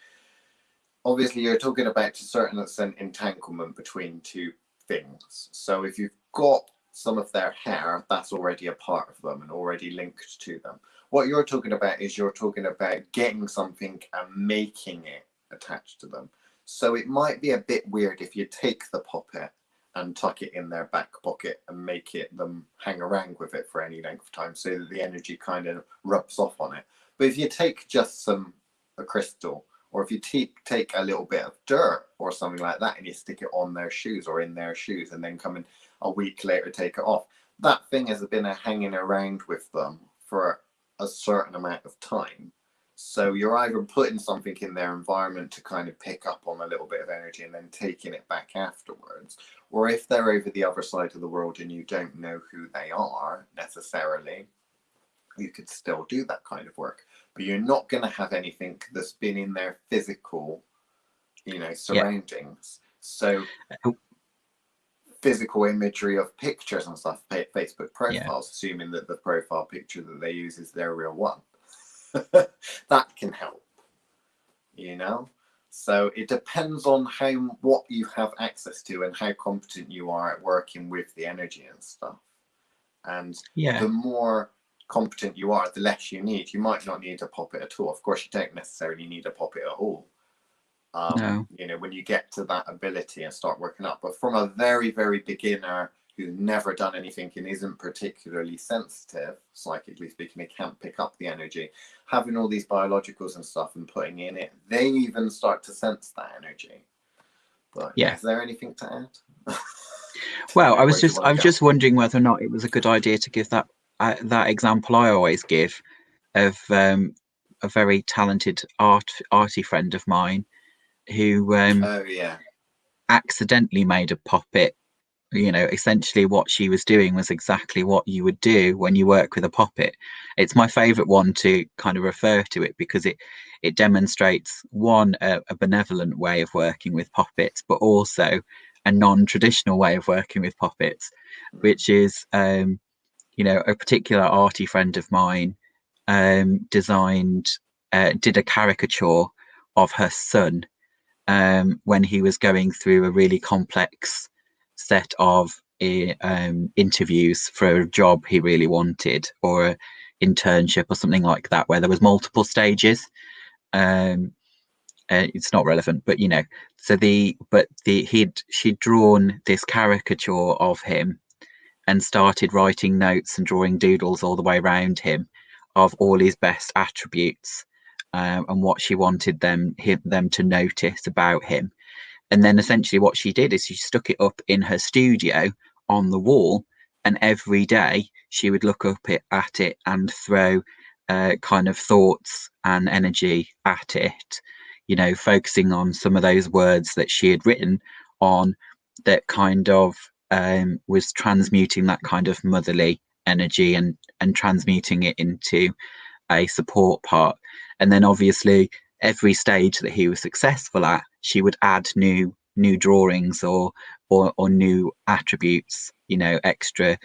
obviously, you're talking about to a certain extent entanglement between two things. So if you've got some of their hair, that's already a part of them and already linked to them. What you're talking about is you're talking about getting something and making it attached to them. So it might be a bit weird if you take the puppet and tuck it in their back pocket and make them hang around with it for any length of time so that the energy kind of rubs off on it. But if you take just a crystal, or if you take a little bit of dirt or something like that and you stick it on their shoes or in their shoes and then come in a week later take it off, that thing has been hanging around with them for a certain amount of time. So you're either putting something in their environment to kind of pick up on a little bit of energy and then taking it back afterwards. Or if they're over the other side of the world and you don't know who they are necessarily, you could still do that kind of work. But you're not going to have anything that's been in their physical, surroundings. So physical imagery of pictures and stuff, Facebook profiles, assuming that the profile picture that they use is their real one. That can help, so it depends on what you have access to and how competent you are at working with the energy and stuff. And the more competent you are, the less you need. You might not need a puppet at all. Of course, you don't necessarily need a puppet at all. No. When you get to that ability and start working up. But from a very, very beginner who's never done anything and isn't particularly sensitive, psychically speaking, they can't pick up the energy, having all these biologicals and stuff and putting in it, they even start to sense that energy. But is there anything to add? Well, I was just wondering whether or not it was a good idea to give that example I always give of a very talented arty friend of mine who accidentally made a puppet. Essentially what she was doing was exactly what you would do when you work with a puppet. It's my favorite one to kind of refer to it because it demonstrates a benevolent way of working with puppets, but also a non-traditional way of working with puppets, which is a particular arty friend of mine did a caricature of her son when he was going through a really complex set of interviews for a job he really wanted, or an internship or something like that, where there was multiple stages. It's not relevant, but she'd drawn this caricature of him and started writing notes and drawing doodles all the way around him of all his best attributes and what she wanted them to notice about him. And then essentially what she did is she stuck it up in her studio on the wall, and every day she would look up at it and throw kind of thoughts and energy at it, focusing on some of those words that she had written on that kind of was transmuting that kind of motherly energy and transmuting it into a support part. And then obviously every stage that he was successful at, she would add new drawings or new attributes, extra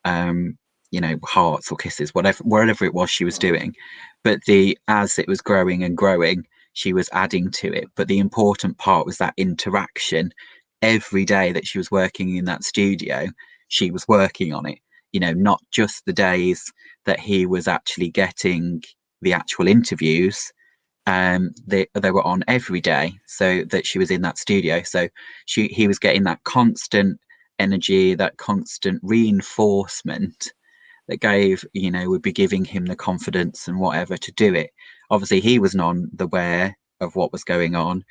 hearts or kisses, whatever it was she was doing. But as it was growing and growing, she was adding to it. But the important part was that interaction. Every day that she was working in that studio, she was working on it, not just the days that he was actually getting the actual interviews. They were on every day, so that she was in that studio. So he was getting that constant energy, that constant reinforcement that would be giving him the confidence and whatever to do it. Obviously, he was none the aware of what was going on.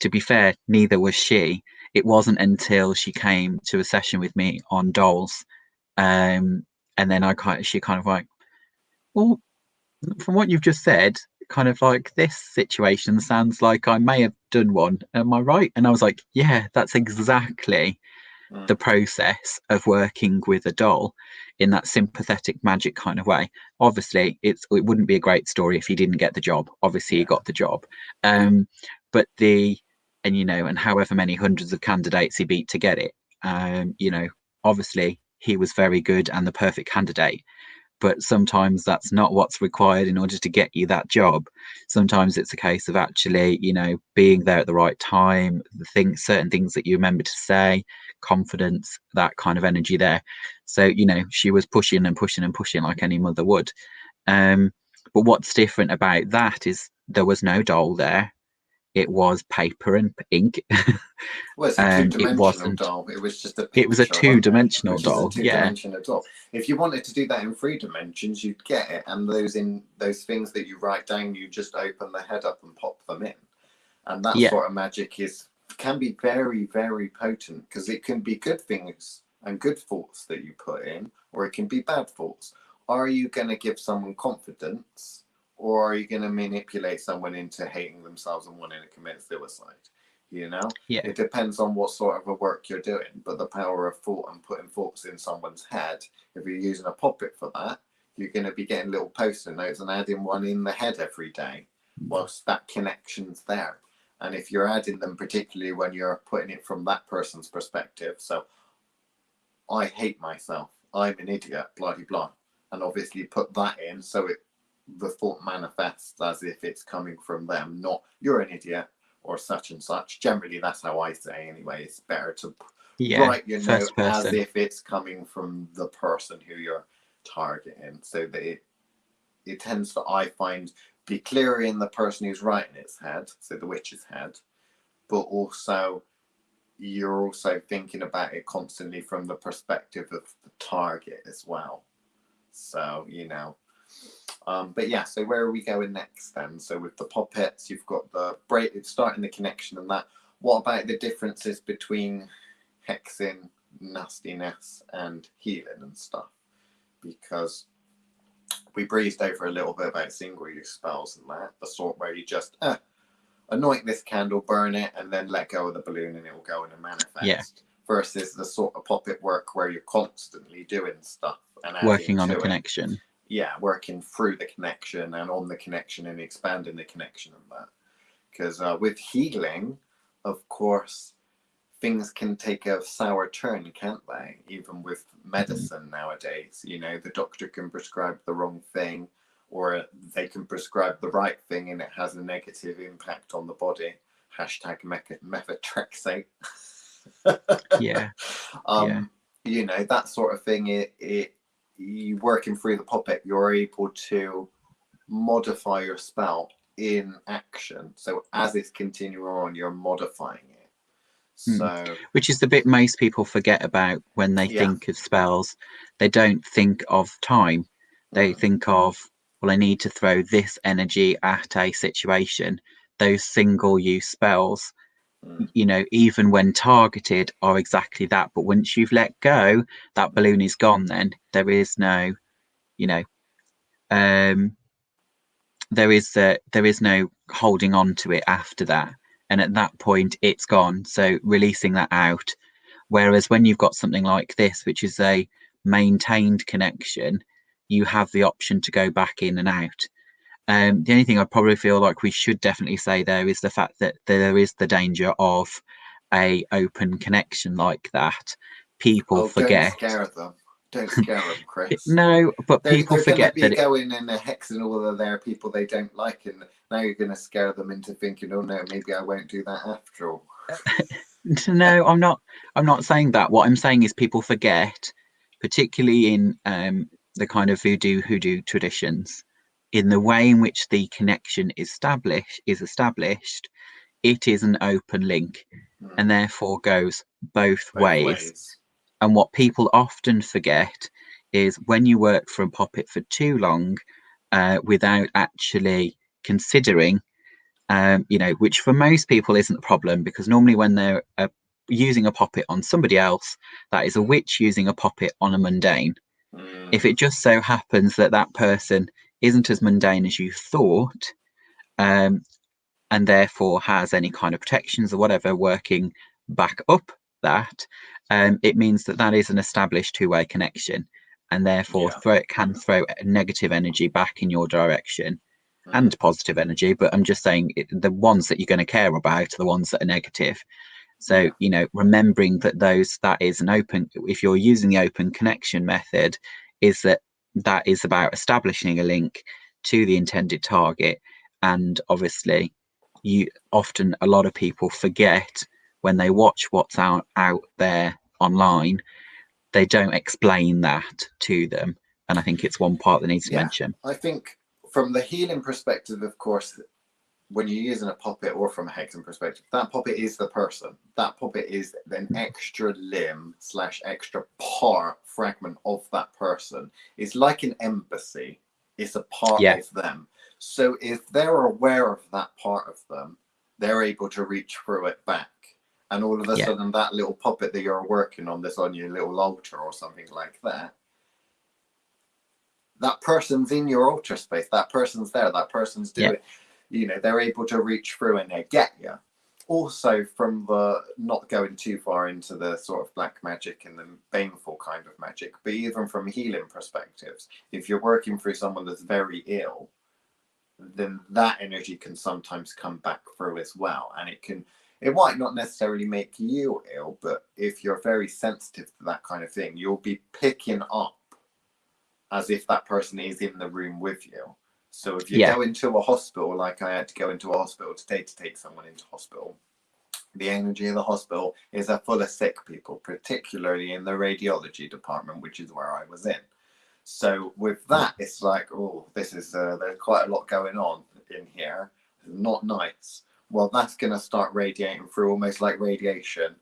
to be fair, neither was she. It wasn't until she came to a session with me on dolls, and then she kind of like, well, from what you've just said, kind of like this situation sounds like I may have done one. Am I right? And I was like, yeah, that's exactly the process of working with a doll in that sympathetic magic kind of way. Obviously, it wouldn't be a great story if he didn't get the job. Obviously, he got the job. But and however many hundreds of candidates he beat to get it, obviously he was very good and the perfect candidate. But sometimes that's not what's required in order to get you that job. Sometimes it's a case of actually, being there at the right time, certain things that you remember to say, confidence, that kind of energy there. So, she was pushing and pushing and pushing like any mother would. But what's different about that is there was no doll there. It was paper and ink. Well, it's a two-dimensional doll. It was just a picture. It was a two-dimensional doll. Two-dimensional doll. If you wanted to do that in 3 dimensions, you'd get it, and those things that you write down, you just open the head up and pop them in, and that sort of magic can be very, very potent, because it can be good things and good thoughts that you put in, or it can be bad thoughts. Are you going to give someone confidence? Or are you going to manipulate someone into hating themselves and wanting to commit suicide? It depends on what sort of a work you're doing. But the power of thought and putting thoughts in someone's head, if you're using a poppet for that, you're going to be getting little post-it notes and adding one in the head every day whilst that connection's there. And if you're adding them, particularly when you're putting it from that person's perspective, so I hate myself, I'm an idiot, blah, blah, blah, and obviously put that in so the thought manifests as if it's coming from them, not you're an idiot or such and such. Generally, that's how I say anyway. It's better to write your note as if it's coming from the person who you're targeting, so that it tends to, I find, be clearer in the person who's writing its head, so the witch's head, but also you're also thinking about it constantly from the perspective of the target as well. So, but yeah, so where are we going next then? So with the poppets, you've got the starting the connection and that. What about the differences between hexing, nastiness, and healing and stuff? Because we breezed over a little bit about single-use spells and that, the sort where you just anoint this candle, burn it, and then let go of the balloon and it will go in and manifest. Yeah. Versus the sort of poppet work where you're constantly doing stuff and working on a connection. Yeah, working through the connection and on the connection and expanding the connection and that. Because with healing, of course, things can take a sour turn, can't they? Even with medicine nowadays, the doctor can prescribe the wrong thing, or they can prescribe the right thing and it has a negative impact on the body. Hashtag methotrexate. Yeah. That sort of thing, you working through the poppet, you're able to modify your spell in action. So as it's continuing on, you're modifying it. So, which is the bit most people forget about when they think of spells. They don't think of time. They think of, well, I need to throw this energy at a situation. Those single-use spells, even when targeted, are exactly that. But once you've let go, that balloon is gone. Then there is no, there is no holding on to it after that. And at that point, it's gone. So releasing that out. Whereas when you've got something like this, which is a maintained connection, you have the option to go back in and out. The only thing I probably feel like we should definitely say there is the fact that there is the danger of a open connection like that. People forget. Don't scare them, Chris. No, but people forget that going and hexing all of their people they don't like, and now you're going to scare them into thinking, oh no, maybe I won't do that after all. No, I'm not saying that. What I'm saying is people forget, particularly in the kind of hoodoo traditions, in the way in which the connection is established, it is an open link and therefore goes both ways. And what people often forget is when you work for a poppet for too long without actually considering you know, which for most people isn't a problem, because normally when they're using a poppet on somebody else, that is a witch using a poppet on a mundane. If it just so happens that that person isn't as mundane as you thought, and therefore has any kind of protections or whatever working back up that, it means that that is an established two-way connection, and therefore can throw negative energy back in your direction and positive energy. But I'm just saying the ones that you're going to care about are the ones that are negative. So, you know, remembering that that is an open, if you're using the open connection method, is that is about establishing a link to the intended target. And obviously, a lot of people forget when they watch what's out there online, they don't explain that to them. And I think it's one part that needs to mention. I think from the healing perspective, of course, when you're using a puppet, or from a hexing perspective, that puppet is the person. That puppet is an extra limb / extra fragment of that person. It's like an embassy. It's a part of them. So if they're aware of that part of them, they're able to reach through it back. And all of a sudden, that little puppet that you're working on, that's on your little altar or something like that, that person's in your altar space. That person's there. That person's doing it. You know, they're able to reach through and they get you. Also, from the, not going too far into the sort of black magic and the baneful kind of magic, but even from healing perspectives, if you're working through someone that's very ill, then that energy can sometimes come back through as well. And it might not necessarily make you ill, but if you're very sensitive to that kind of thing, you'll be picking up as if that person is in the room with you. So if you go into a hospital, like I had to go into a hospital today to take someone into hospital, the energy of the hospital is full of sick people, particularly in the radiology department, which is where I was in. So with that, it's like, oh, this is, there's quite a lot going on in here. Not nice. Well, that's going to start radiating through, almost like radiation,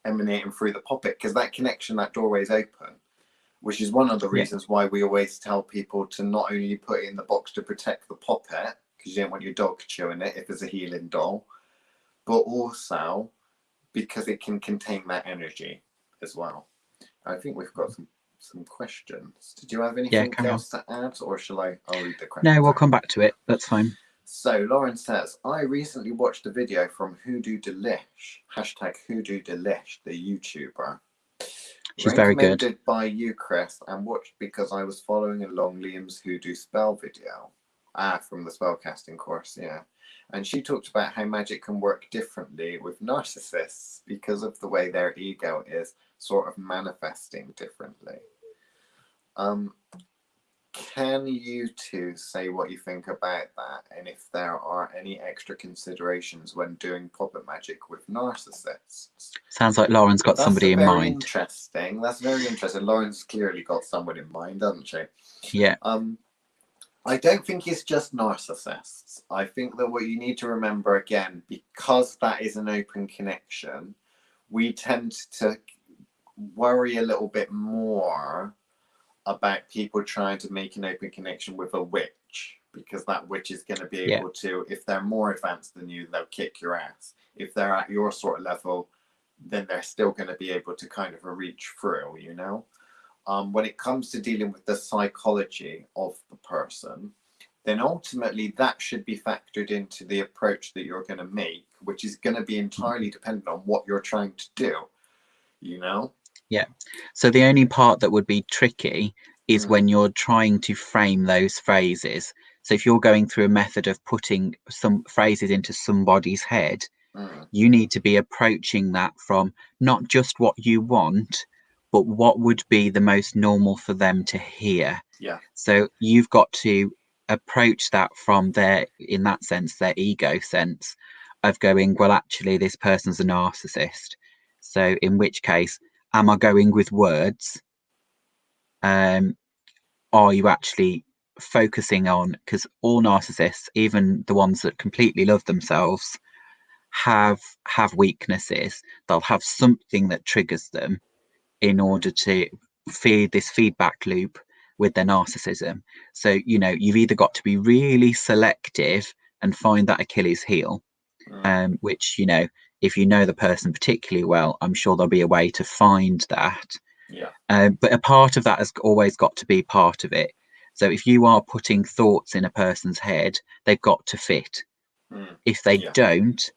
emanating through the puppet, because that connection, that doorway is open. Which is one of the reasons why we always tell people to not only put it in the box to protect the puppet, because you don't want your dog chewing it if it's a healing doll, but also because it can contain that energy as well. I think we've got some questions. Did you have anything else to add, or shall I'll read the questions? No, we'll come back to it. That's fine. So Lauren says, I recently watched a video from Voodoo Delish, #HoodooDelish, the YouTuber. She's very good. Recommended by you, Chris, and watched because I was following along Liam's Hoodoo spell video. From the spellcasting course, And she talked about how magic can work differently with narcissists because of the way their ego is sort of manifesting differently. Can you two say what you think about that, and if there are any extra considerations when doing puppet magic with narcissists? Sounds like Lauren's got somebody in mind. Interesting. That's very interesting. Lauren's clearly got someone in mind, doesn't she? Yeah. I don't think it's just narcissists. I think that what you need to remember, again, because that is an open connection, we tend to worry a little bit more about people trying to make an open connection with a witch, because that witch is going to be able to, if they're more advanced than you, they'll kick your ass. If they're at your sort of level, then they're still going to be able to kind of reach through, you know? When it comes to dealing with the psychology of the person, then ultimately that should be factored into the approach that you're going to make, which is going to be entirely dependent on what you're trying to do, you know? Yeah. So the only part that would be tricky is when you're trying to frame those phrases. So if you're going through a method of putting some phrases into somebody's head, you need to be approaching that from not just what you want, but what would be the most normal for them to hear. Yeah. So you've got to approach that from their, in that sense, their ego sense of going, well, actually, this person's a narcissist. So in which case, am I going with words? Are you actually focusing on, because all narcissists, even the ones that completely love themselves, have weaknesses. They'll have something that triggers them in order to feed this feedback loop with their narcissism. So, you know, you've either got to be really selective and find that Achilles heel, which, you know, if you know the person particularly well, I'm sure there'll be a way to find that. But a part of that has always got to be part of it. So if you are putting thoughts in a person's head, they've got to fit. If they don't,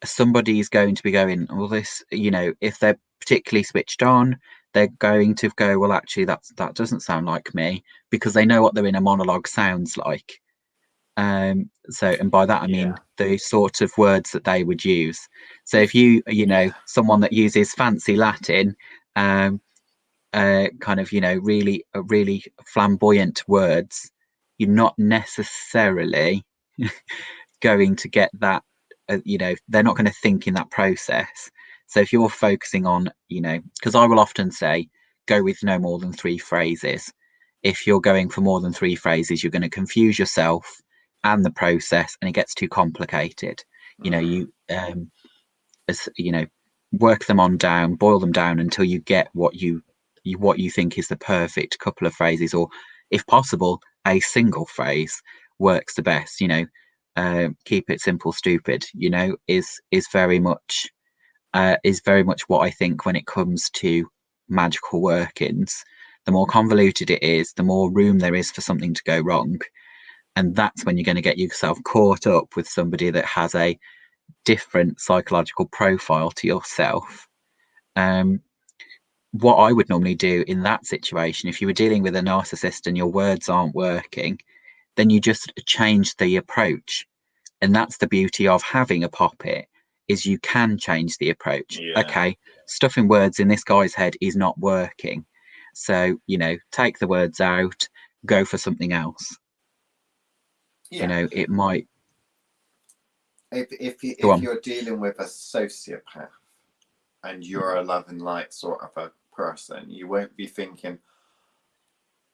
somebody is going to be going, well, this, you know, if they're particularly switched on, they're going to go, well, actually, that doesn't sound like me, because they know what their inner monologue sounds like. So, and by that I mean the sort of words that they would use. So if you know, someone that uses fancy Latin, kind of, you know, really flamboyant words, you're not necessarily going to get that. You know, they're not going to think in that process. So if you're focusing on, you know, because I will often say, go with no more than 3 phrases. If you're going for more than 3 phrases, you're going to confuse yourself and the process, and it gets too complicated. You know, you you know, work them on down, boil them down until you get what you think is the perfect couple of phrases, or if possible, a single phrase works the best. You know, keep it simple, stupid, you know, is very much what I think when it comes to magical workings. The more convoluted it is, the more room there is for something to go wrong, and that's when you're going to get yourself caught up with somebody that has a different psychological profile to yourself. What I would normally do in that situation, if you were dealing with a narcissist and your words aren't working, then you just change the approach. And that's the beauty of having a poppet, is you can change the approach. Okay, stuffing words in this guy's head is not working, so, you know, take the words out, go for something else. You know, it might, if you're dealing with a sociopath and you're a love and light sort of a person, you won't be thinking,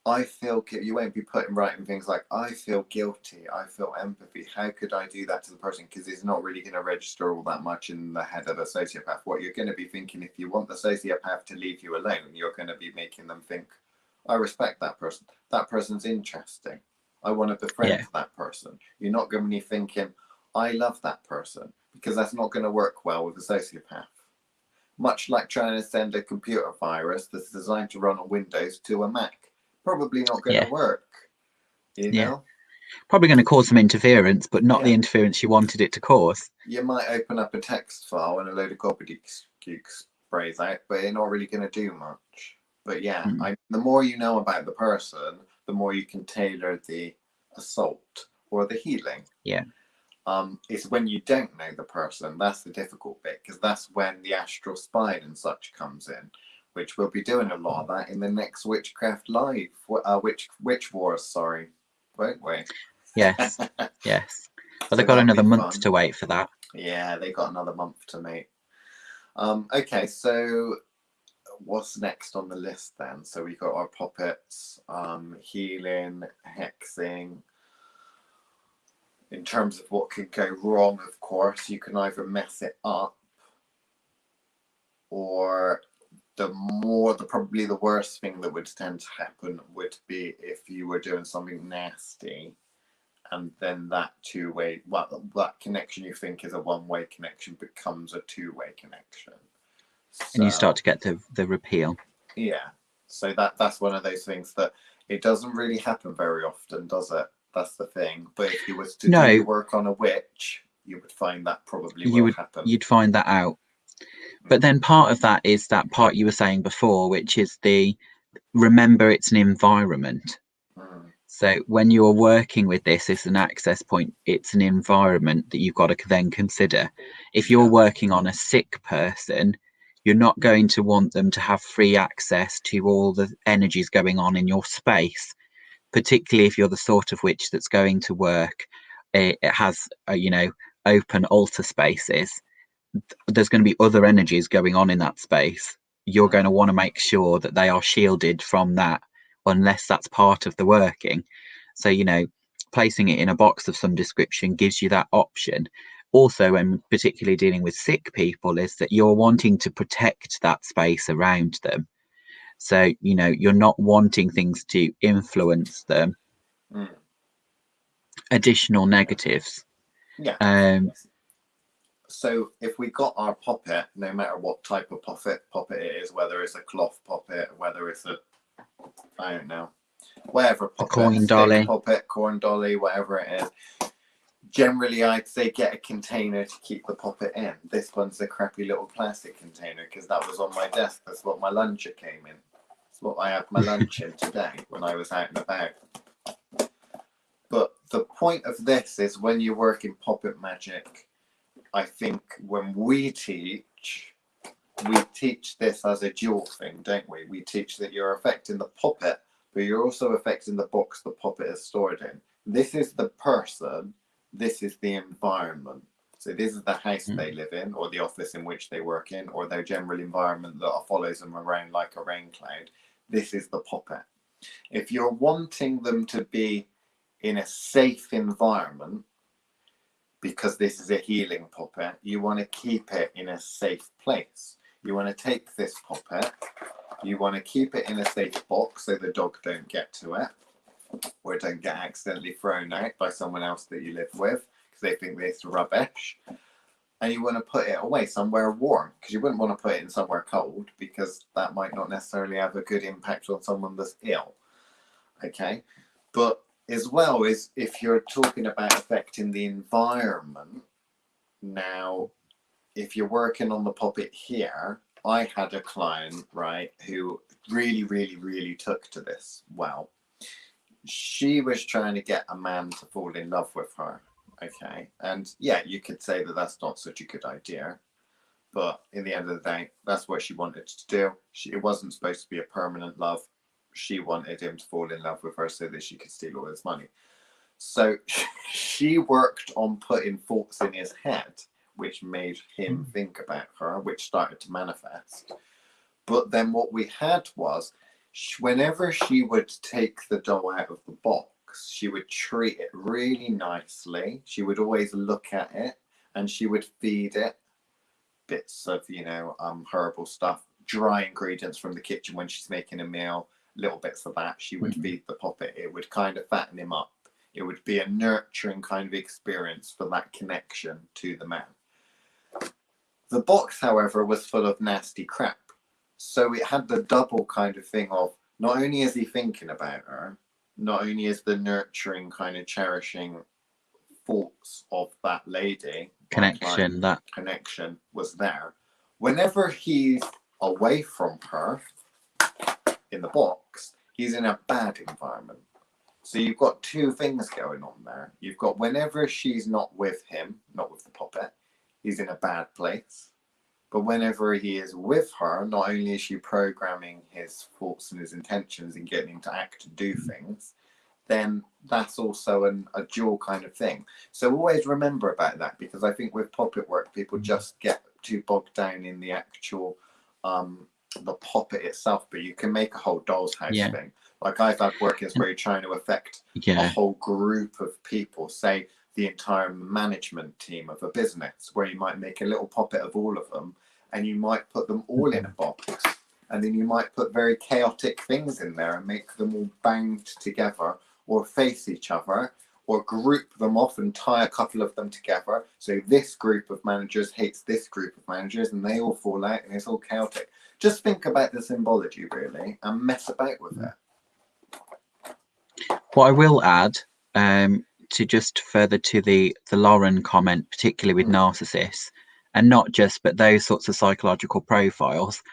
you won't be writing things like, I feel guilty, I feel empathy, how could I do that to the person? Because it's not really going to register all that much in the head of a sociopath. What you're going to be thinking, if you want the sociopath to leave you alone, you're going to be making them think, I respect that person, that person's interesting, I want to befriend that person. You're not going to be thinking, I love that person, because that's not going to work well with a sociopath. Much like trying to send a computer virus that's designed to run on Windows to a Mac. Probably not going to work, you know? Probably going to cause some interference, but not the interference you wanted it to cause. You might open up a text file and a load of gobbledygook sprays out, but you're not really going to do much. But the more you know about the person, the more you can tailor the assault or the healing. It's when you don't know the person, that's the difficult bit, because that's when the astral spine and such comes in, which we'll be doing a lot of that in the next Witchcraft Live, Witch Wars, sorry, won't we? Yes. But they've got another month to wait for that. Yeah, they got another month to make. Okay, so what's next on the list then? So we got our poppets, healing, hexing. In terms of what could go wrong, of course, you can either mess it up, or probably the worst thing that would tend to happen would be if you were doing something nasty, and then that two-way, that connection you think is a one-way connection becomes a two-way connection. And you start to get the repeal. Yeah. So that's one of those things that it doesn't really happen very often, does it? That's the thing. But if you was to do work on a witch, you would find that probably will happen. You'd find that out. But then part of that is that part you were saying before, which is remember it's an environment. So when you're working with this as an access point, it's an environment that you've got to then consider. If you're working on a sick person, you're not going to want them to have free access to all the energies going on in your space, particularly if you're the sort of witch that's going to work. It has, you know, open altar spaces. There's going to be other energies going on in that space. You're going to want to make sure that they are shielded from that, unless that's part of the working. So, you know, placing it in a box of some description gives you that option. Also, and particularly dealing with sick people, is that you're wanting to protect that space around them. So, you know, you're not wanting things to influence them. Additional negatives. Yeah. So if we got our puppet, no matter what type of puppet it is, whether it's a cloth puppet, whether it's a, I don't know, whatever puppet, coin stick dolly. puppet, corn dolly, whatever it is, generally I'd say get a container to keep the puppet in. This one's a crappy little plastic container because that was on my desk. That's what my luncher came in. That's what I had my lunch in today when I was out and about. But the point of this is when you work in puppet magic, I think when we teach this as a dual thing, don't we? We teach that you're affecting the puppet, but you're also affecting the box the puppet is stored in. This is the person, this is the environment. So this is the house they live in, or the office in which they work in, or their general environment that follows them around like a rain cloud. This is the puppet. If you're wanting them to be in a safe environment, because this is a healing puppet, you want to keep it in a safe place. You want to take this puppet, you want to keep it in a safe box so the dog don't get to it, or it don't get accidentally thrown out by someone else that you live with because they think it's rubbish. And you want to put it away somewhere warm, because you wouldn't want to put it in somewhere cold because that might not necessarily have a good impact on someone that's ill. Okay, but as well as if you're talking about affecting the environment, now if you're working on the puppet here, I had a client, right, who really took to this well. She was trying to get a man to fall in love with her, okay, and yeah, you could say that that's not such a good idea, but in the end of the day, that's what she wanted to do. It wasn't supposed to be a permanent love. She wanted him to fall in love with her so that she could steal all his money. So she worked on putting thoughts in his head, which made him think about her, which started to manifest. But then what we had was, whenever she would take the doll out of the box, she would treat it really nicely. She would always look at it, and she would feed it bits of, herbal stuff, dry ingredients from the kitchen when she's making a meal, little bits of that. She would feed the puppet. It would kind of fatten him up. It would be a nurturing kind of experience for that connection to the man. The box, however, was full of nasty crap. So it had the double kind of thing of, not only is he thinking about her, not only is the nurturing kind of cherishing thoughts of that lady, Connection was there. Whenever he's away from her in the box, he's in a bad environment. So you've got two things going on there. You've got whenever she's not with him, not with the puppet, he's in a bad place. But whenever he is with her, not only is she programming his thoughts and his intentions and getting him to act and do things, then that's also a dual kind of thing. So always remember about that, because I think with puppet work, people just get too bogged down in the actual, the puppet itself, but you can make a whole doll's house thing. Like I've had workers where you're trying to affect a whole group of people, say the entire management team of a business, where you might make a little puppet of all of them, and you might put them all in a box, and then you might put very chaotic things in there and make them all banged together, or face each other, or group them off and tie a couple of them together. So this group of managers hates this group of managers, and they all fall out, and it's all chaotic. Just think about the symbology, really, and mess about with it. What I will add, to just further to the Lauren comment, particularly with narcissists, and not just, but those sorts of psychological profiles,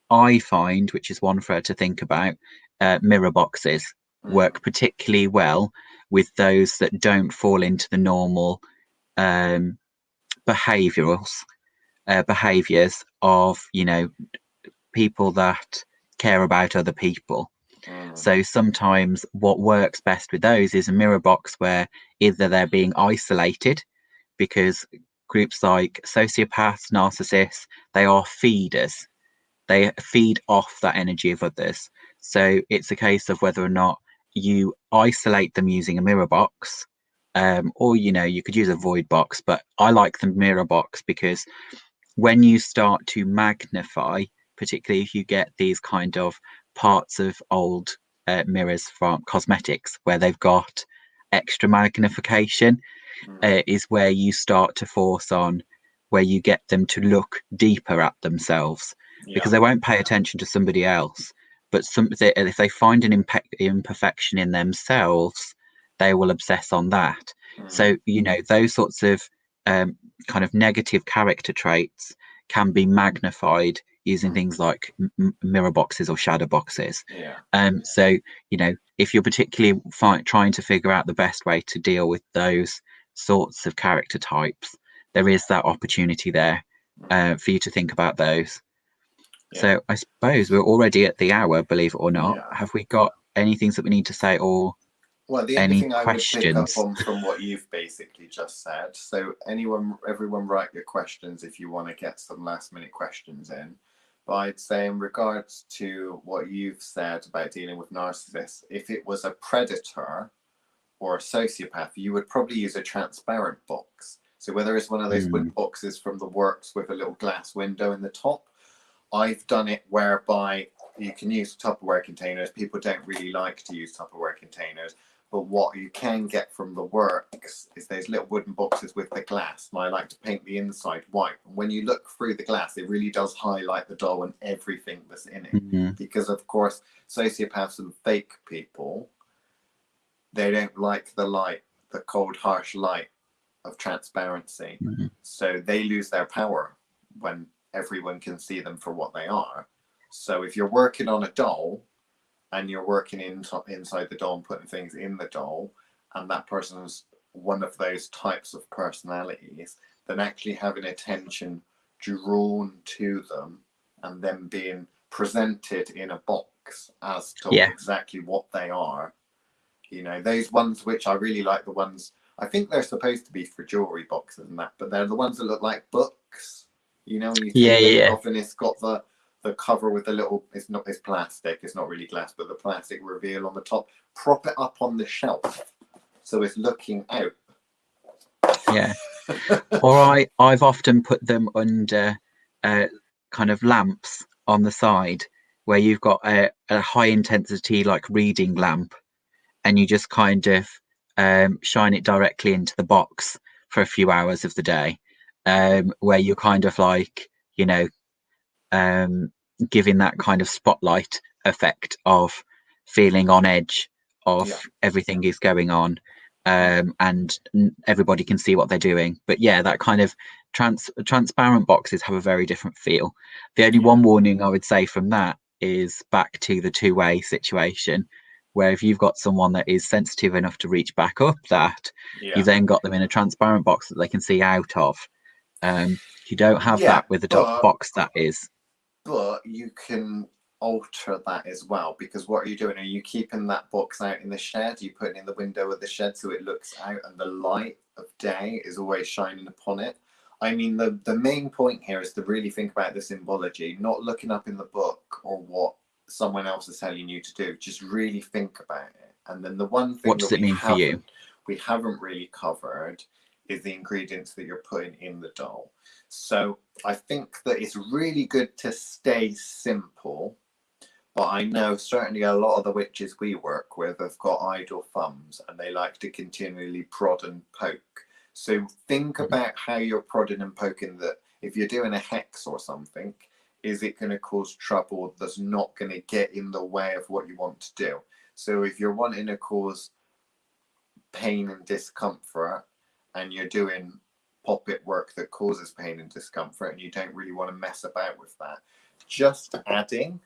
I find, which is one for her to think about, mirror boxes work particularly well with those that don't fall into the normal behaviors of, people that care about other people. So sometimes what works best with those is a mirror box where either they're being isolated, because groups like sociopaths, narcissists, they are feeders. They feed off that energy of others. So it's a case of whether or not you isolate them using a mirror box, or, you could use a void box, but I like the mirror box because when you start to magnify, particularly if you get these kind of parts of old mirrors from cosmetics where they've got extra magnification, is where you start to force on, where you get them to look deeper at themselves, because they won't pay attention to somebody else, but if they find an imperfection in themselves, they will obsess on that. So those sorts of kind of negative character traits can be magnified using things like mirror boxes or shadow boxes. So if you're particularly trying to figure out the best way to deal with those sorts of character types, there is that opportunity there for you to think about those. So I suppose we're already at the hour, believe it or not. Have we got anything that we need to say, or well, the only thing I would pick up on from what you've basically just said, so everyone write your questions if you want to get some last minute questions in. But I'd say in regards to what you've said about dealing with narcissists, if it was a predator or a sociopath, you would probably use a transparent box. So whether it's one of those wood boxes from the works with a little glass window in the top, I've done it whereby you can use Tupperware containers. People don't really like to use Tupperware containers, but what you can get from the works is those little wooden boxes with the glass, and I like to paint the inside white. And when you look through the glass, it really does highlight the doll and everything that's in it. Because of course, sociopaths and fake people, they don't like the light, the cold, harsh light of transparency. So they lose their power when everyone can see them for what they are. So if you're working on a doll and you're working inside the doll and putting things in the doll, and that person's one of those types of personalities, then actually having attention drawn to them and them being presented in a box as to exactly what they are. Those ones which I really like, the ones, I think they're supposed to be for jewelry boxes and that, but they're the ones that look like books. When you take it off and it's got the cover with the little, it's plastic, it's not really glass, but the plastic reveal on the top. Prop it up on the shelf so it's looking out. Or I've often put them under kind of lamps on the side, where you've got a high intensity like reading lamp, and you just kind of shine it directly into the box for a few hours of the day, where you're kind of like giving that kind of spotlight effect of feeling on edge of everything is going on, and everybody can see what they're doing. But that kind of transparent boxes have a very different feel. The only one warning I would say from that is back to the two-way situation, where if you've got someone that is sensitive enough to reach back up that, you've then got them in a transparent box that they can see out of. You don't have that with the box that is. But you can alter that as well, because what are you doing? Are you keeping that box out in the shed? Are you putting it in the window of the shed so it looks out and the light of day is always shining upon it? I mean, the main point here is to really think about the symbology, not looking up in the book or what someone else is telling you to do. Just really think about it. And then the one thing what does it mean for you? We haven't really covered is the ingredients that you're putting in the doll. So I think that it's really good to stay simple, but I know certainly a lot of the witches we work with have got idle thumbs and they like to continually prod and poke. So think about how you're prodding and poking, that if you're doing a hex or something, is it going to cause trouble that's not going to get in the way of what you want to do? So if you're wanting to cause pain and discomfort and you're doing poppet work that causes pain and discomfort and you don't really want to mess about with that, just adding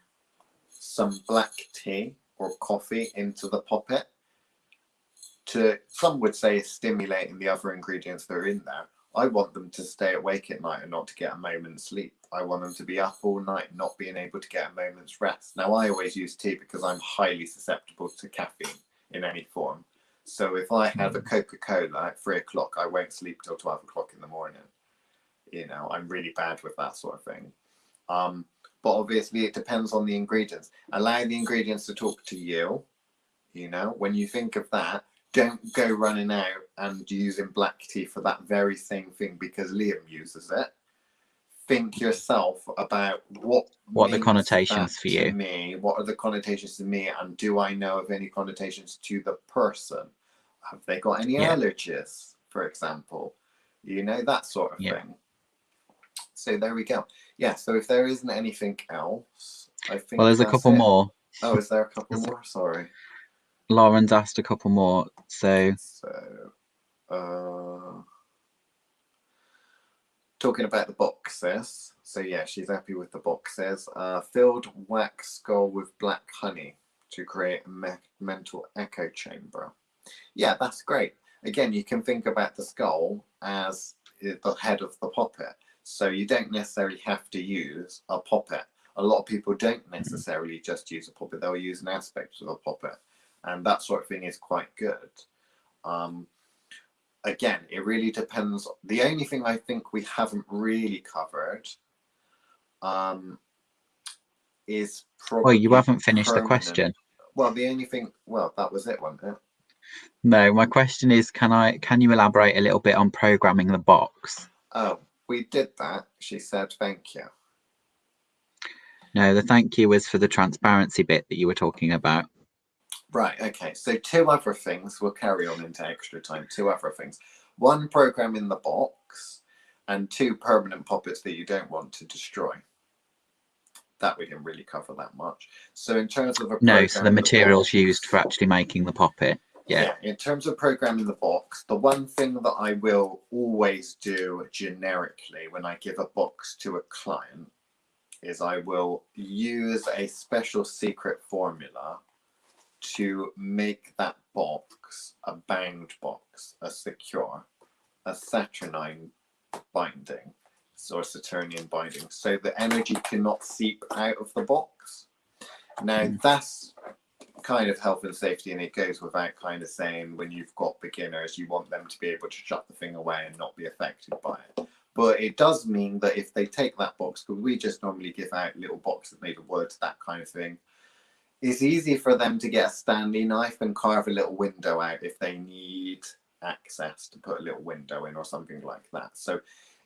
some black tea or coffee into the poppet, some would say is stimulating the other ingredients that are in there. I want them to stay awake at night and not to get a moment's sleep. I want them to be up all night, not being able to get a moment's rest. Now, I always use tea because I'm highly susceptible to caffeine in any form. So if I have a Coca-Cola at 3 o'clock, I won't sleep till 12 o'clock in the morning. I'm really bad with that sort of thing. But obviously it depends on the ingredients. Allow the ingredients to talk to you. When you think of that, don't go running out and using black tea for that very same thing because Liam uses it. Think yourself about what are the connotations for you. What are the connotations to me, and do I know of any connotations to the person? Have they got any allergies? for example. You know, that sort of thing. So there we go. Yeah, so if there isn't anything else, I think. Well, there's a couple more. Oh, is there a couple more? Sorry. Lauren's asked a couple more. So talking about the boxes. So yeah, she's happy with the boxes. Filled wax skull with black honey to create a mental echo chamber. Yeah, that's great. Again, you can think about the skull as the head of the puppet. So you don't necessarily have to use a puppet. A lot of people don't necessarily just use a puppet. They'll use an aspect of a puppet. And that sort of thing is quite good. Again, it really depends. The only thing I think we haven't really covered is probably. Well, you haven't finished the question. Well, the only thing. Well, that was it, wasn't it? No, my question is, can you elaborate a little bit on programming the box? Oh, we did that. She said thank you. No, the thank you was for the transparency bit that you were talking about. Right, okay. So 2 other things. We'll carry on into extra time. 2 other things. 1, program in the box, and 2, permanent puppets that you don't want to destroy. That we didn't really cover that much. So in terms of so the materials used for actually making the puppet. Yeah, in terms of programming the box, the one thing that I will always do generically when I give a box to a client is I will use a special secret formula to make that box a bound box, a secure, a Saturnine binding, or Saturnian binding, so the energy cannot seep out of the box. Now that's kind of health and safety, and it goes without kind of saying, when you've got beginners, you want them to be able to shut the thing away and not be affected by it. But it does mean that if they take that box, because we just normally give out little boxes made of wood, that kind of thing, it's easy for them to get a Stanley knife and carve a little window out if they need access to put a little window in or something like that. So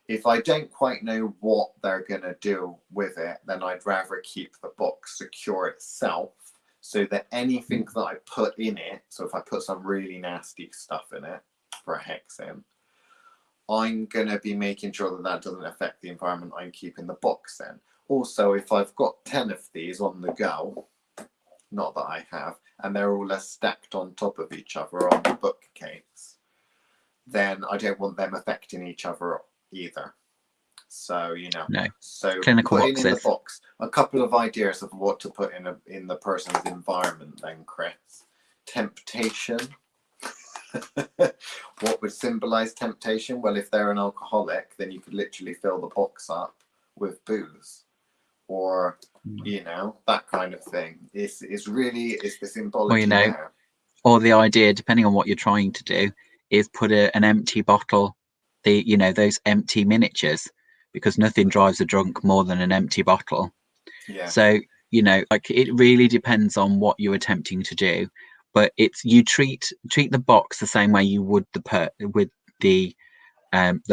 if I don't quite know what they're going to do with it, then I'd rather keep the box secure itself, so that anything that I put in it, so if I put some really nasty stuff in it for a hexing, I'm going to be making sure that that doesn't affect the environment I'm keeping the box in. Also, if I've got 10 of these on the go, not that I have, and they're all stacked on top of each other on the bookcase, then I don't want them affecting each other either. So, you know, so clinical putting boxes. in the box a couple of ideas of what to put in the person's environment then, Chris. Temptation. What would symbolize temptation? Well, if they're an alcoholic, then you could literally fill the box up with booze, or you know, that kind of thing. It's the symbology. Well, you know, there. Or the idea, depending on what you're trying to do, is put an empty bottle, those empty miniatures, because nothing drives a drunk more than an empty bottle. Yeah. So, you know, like, it really depends on what you're attempting to do, but it's, you treat the box the same way you would with the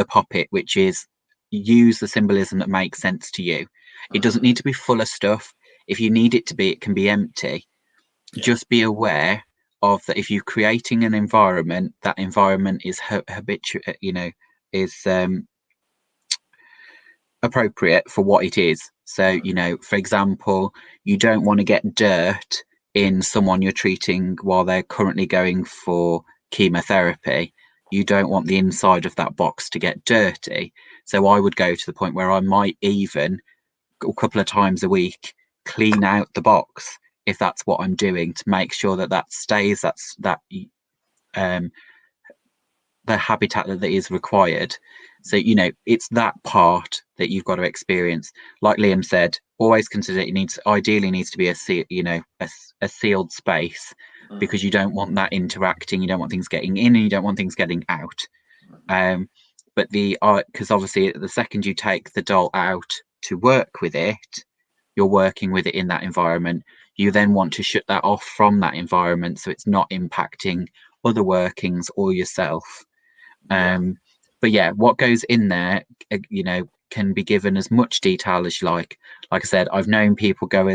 puppet, which is use the symbolism that makes sense to you. It doesn't need to be full of stuff. If you need it to be, it can be empty. Yeah. Just be aware of that. If you're creating an environment, that environment is appropriate for what it is. So, you know, for example, you don't want to get dirt in someone you're treating while they're currently going for chemotherapy. You don't want the inside of that box to get dirty. So I would go to the point where I might even a couple of times a week clean out the box, if that's what I'm doing, to make sure that stays the habitat that is required. So, you know, it's that part that you've got to experience. Like Liam said, always consider it ideally needs to be a sealed space, because you don't want that interacting. You don't want things getting in, and you don't want things getting out. But because obviously the second you take the doll out to work with it, you're working with it in that environment. You then want to shut that off from that environment, so it's not impacting other workings or yourself. But yeah, what goes in there, you know, can be given as much detail as you like. Like I said, I've known people go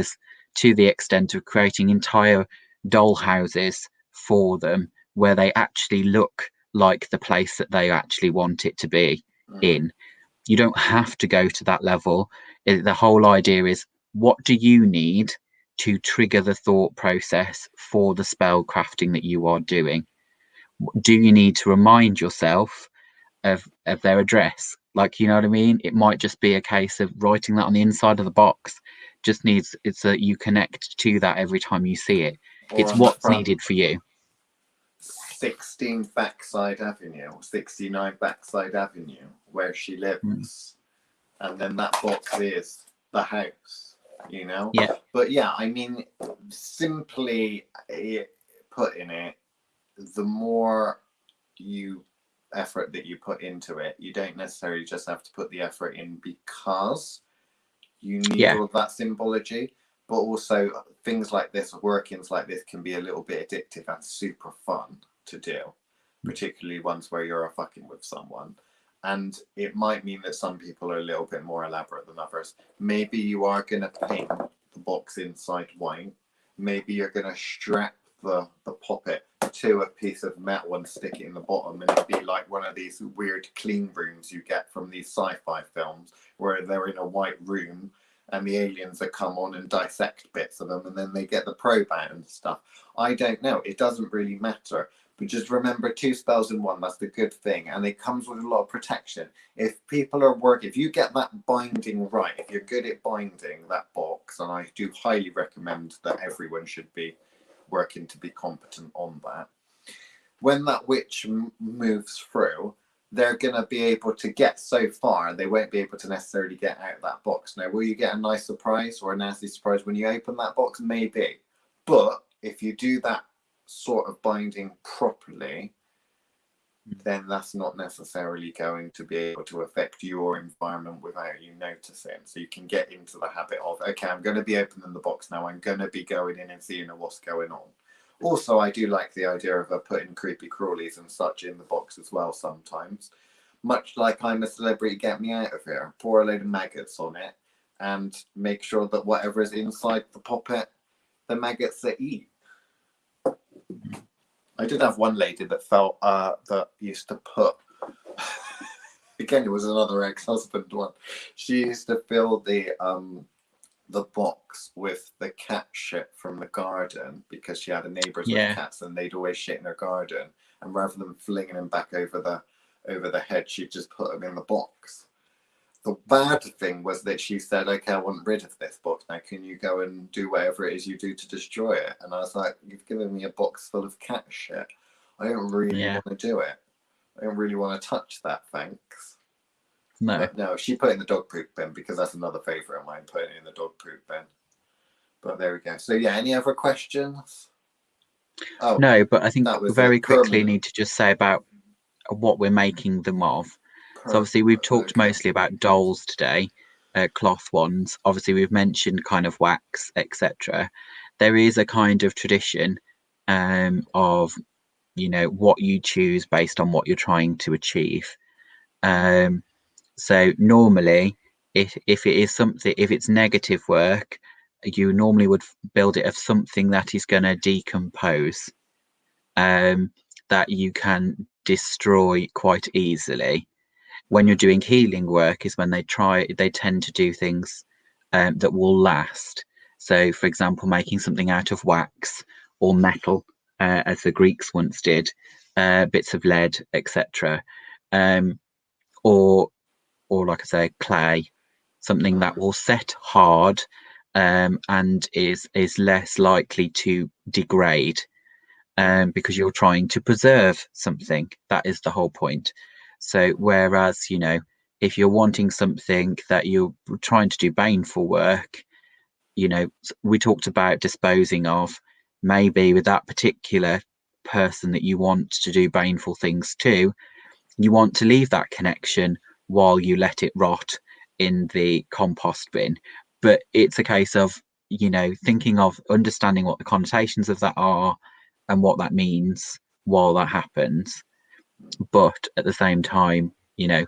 to the extent of creating entire doll houses for them, where they actually look like the place that they actually want it to be in. You don't have to go to that level. The whole idea is, what do you need to trigger the thought process for the spell crafting that you are doing? Do you need to remind yourself of their address? Like, you know what I mean? It might just be a case of writing that on the inside of the box. Just needs, it's that you connect to that every time you see it. Or it's what's needed for you. 16 Backside Avenue, 69 Backside Avenue, where she lives. And then that box is the house, you know? Yeah. But yeah, I mean, simply putting it, the more effort that you put into it, you don't necessarily just have to put the effort in because you need all of that symbology, but also things like this, workings like this, can be a little bit addictive and super fun to do, particularly ones where you're fucking with someone. And it might mean that some people are a little bit more elaborate than others. Maybe you are going to paint the box inside white. Maybe you're going to strap the poppet to a piece of metal and stick it in the bottom, and it'd be like one of these weird clean rooms you get from these sci-fi films where they're in a white room and the aliens that come on and dissect bits of them, and then they get the probe out and stuff. I don't know. It doesn't really matter. But just remember, 2 spells in 1. That's the good thing. And it comes with a lot of protection. If people are working, if you get that binding right, if you're good at binding that box, and I do highly recommend that everyone should be working to be competent on that, when that witch moves through, they're going to be able to get so far, they won't be able to necessarily get out of that box. Now, will you get a nice surprise or a nasty surprise when you open that box? Maybe. But if you do that sort of binding properly, then that's not necessarily going to be able to affect your environment without you noticing. So you can get into the habit of, okay, I'm going to be opening the box now. I'm going to be going in and seeing what's going on. Also, I do like the idea of putting creepy crawlies and such in the box as well sometimes. Much like I'm a Celebrity, Get Me Out of Here. Pour a load of maggots on it and make sure that whatever is inside the poppet, the maggots that eat. I did have one lady that felt that used to put again, it was another ex-husband one. She used to fill the box with the cat shit from the garden because she had a neighbours with cats and they'd always shit in her garden, and rather than flinging them back over the head, she'd just put them in the box. The bad thing was that she said, okay, I want rid of this box now. Can you go and do whatever it is you do to destroy it? And I was like, you've given me a box full of cat shit. I don't really want to do it. I don't really want to touch that, thanks. No. But no, she put it in the dog poop bin because that's another favourite of mine, putting it in the dog poop bin. But there we go. So yeah, any other questions? Oh, no, but I think we very quickly need to just say about what we're making them of. So obviously we've talked mostly about dolls today, cloth ones. Obviously we've mentioned kind of wax, etc. There is a kind of tradition of, you know, what you choose based on what you're trying to achieve. So normally, if it is something, if it's negative work, you normally would build it of something that is going to decompose, that you can destroy quite easily. When you're doing healing work is when they tend to do things that will last. So for example, making something out of wax or metal, as the Greeks once did, bits of lead, etc. Or like I say, clay, something that will set hard and is less likely to degrade, because you're trying to preserve something. That is the whole point. So whereas, you know, if you're wanting something that you're trying to do baneful work, you know, we talked about disposing of, maybe with that particular person that you want to do baneful things to, you want to leave that connection while you let it rot in the compost bin. But it's a case of, you know, thinking of understanding what the connotations of that are and what that means while that happens. But at the same time, you know,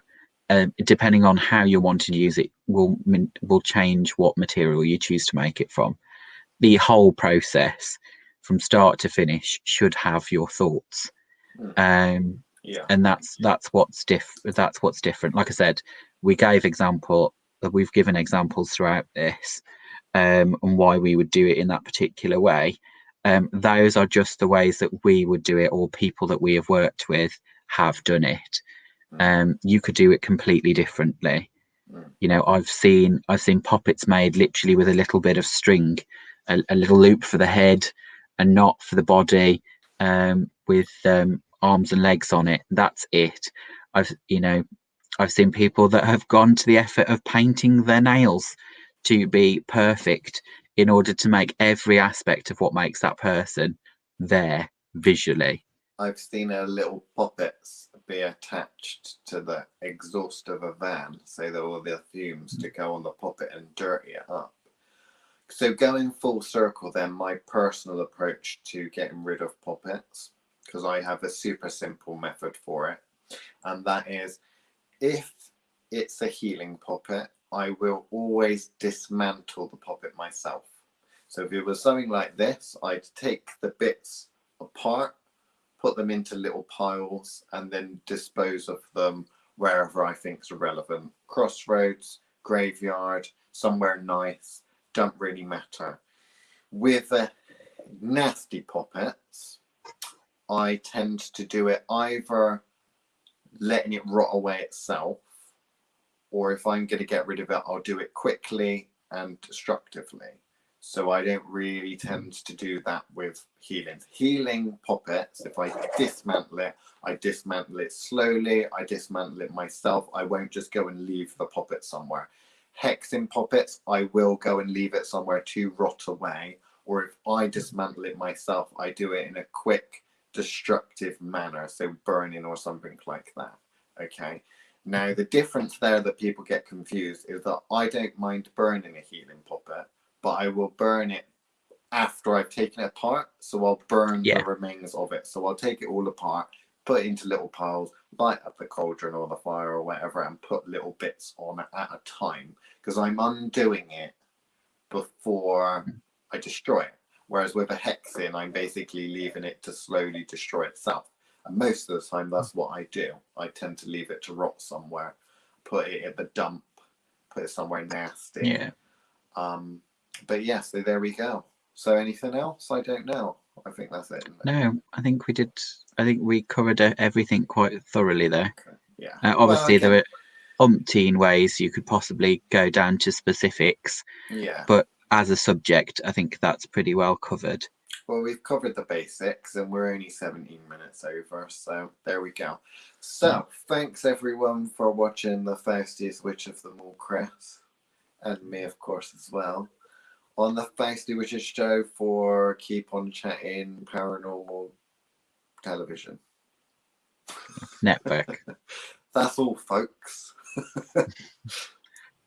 depending on how you're wanting to use it will change what material you choose to make it from. The whole process from start to finish should have your thoughts. Yeah. And that's what's different. Like I said, we've given examples throughout this, and why we would do it in that particular way. Those are just the ways that we would do it, or people that we have worked with have done it. You could do it completely differently. You know, I've seen poppets made literally with a little bit of string, a little loop for the head, a knot for the body, with arms and legs on it. That's it. I've seen people that have gone to the effort of painting their nails to be perfect in order to make every aspect of what makes that person there visually. I've seen a little poppets be attached to the exhaust of a van, so that all the fumes to go on the poppet and dirty it up. So going full circle then, my personal approach to getting rid of poppets, because I have a super simple method for it, and that is, if it's a healing poppet, I will always dismantle the poppet myself. So if it was something like this, I'd take the bits apart, put them into little piles, and then dispose of them wherever I think is relevant. Crossroads, graveyard, somewhere nice, don't really matter. With nasty poppets, I tend to do it either letting it rot away itself, or if I'm going to get rid of it, I'll do it quickly and destructively. So I don't really tend to do that with healing. Healing poppets, if I dismantle it slowly, I dismantle it myself. I won't just go and leave the poppet somewhere. Hexing poppets, I will go and leave it somewhere to rot away. Or if I dismantle it myself, I do it in a quick, destructive manner. So burning or something like that. Okay. Now, the difference there that people get confused is that I don't mind burning a healing poppet, but I will burn it after I've taken it apart. So I'll burn the remains of it. So I'll take it all apart, put it into little piles, light up the cauldron or the fire or whatever, and put little bits on it at a time, because I'm undoing it before I destroy it. Whereas with a hexing, I'm basically leaving it to slowly destroy itself. And most of the time, that's what I do. I tend to leave it to rot somewhere, put it in the dump, put it somewhere nasty. Yeah. But yeah, so there we go. So anything else? I don't know. I think that's it. No, I think we did. I think we covered everything quite thoroughly there. Okay. Yeah. Obviously, there were umpteen ways you could possibly go down to specifics. Yeah. But as a subject, I think that's pretty well covered. Well, we've covered the basics, and we're only 17 minutes over, so there we go. So, thanks everyone for watching the Faustiest Witch of them all, Chris, and me, of course, as well, on the Fausty Witches show for Keep On Chatting Paranormal Television Network. That's all, folks.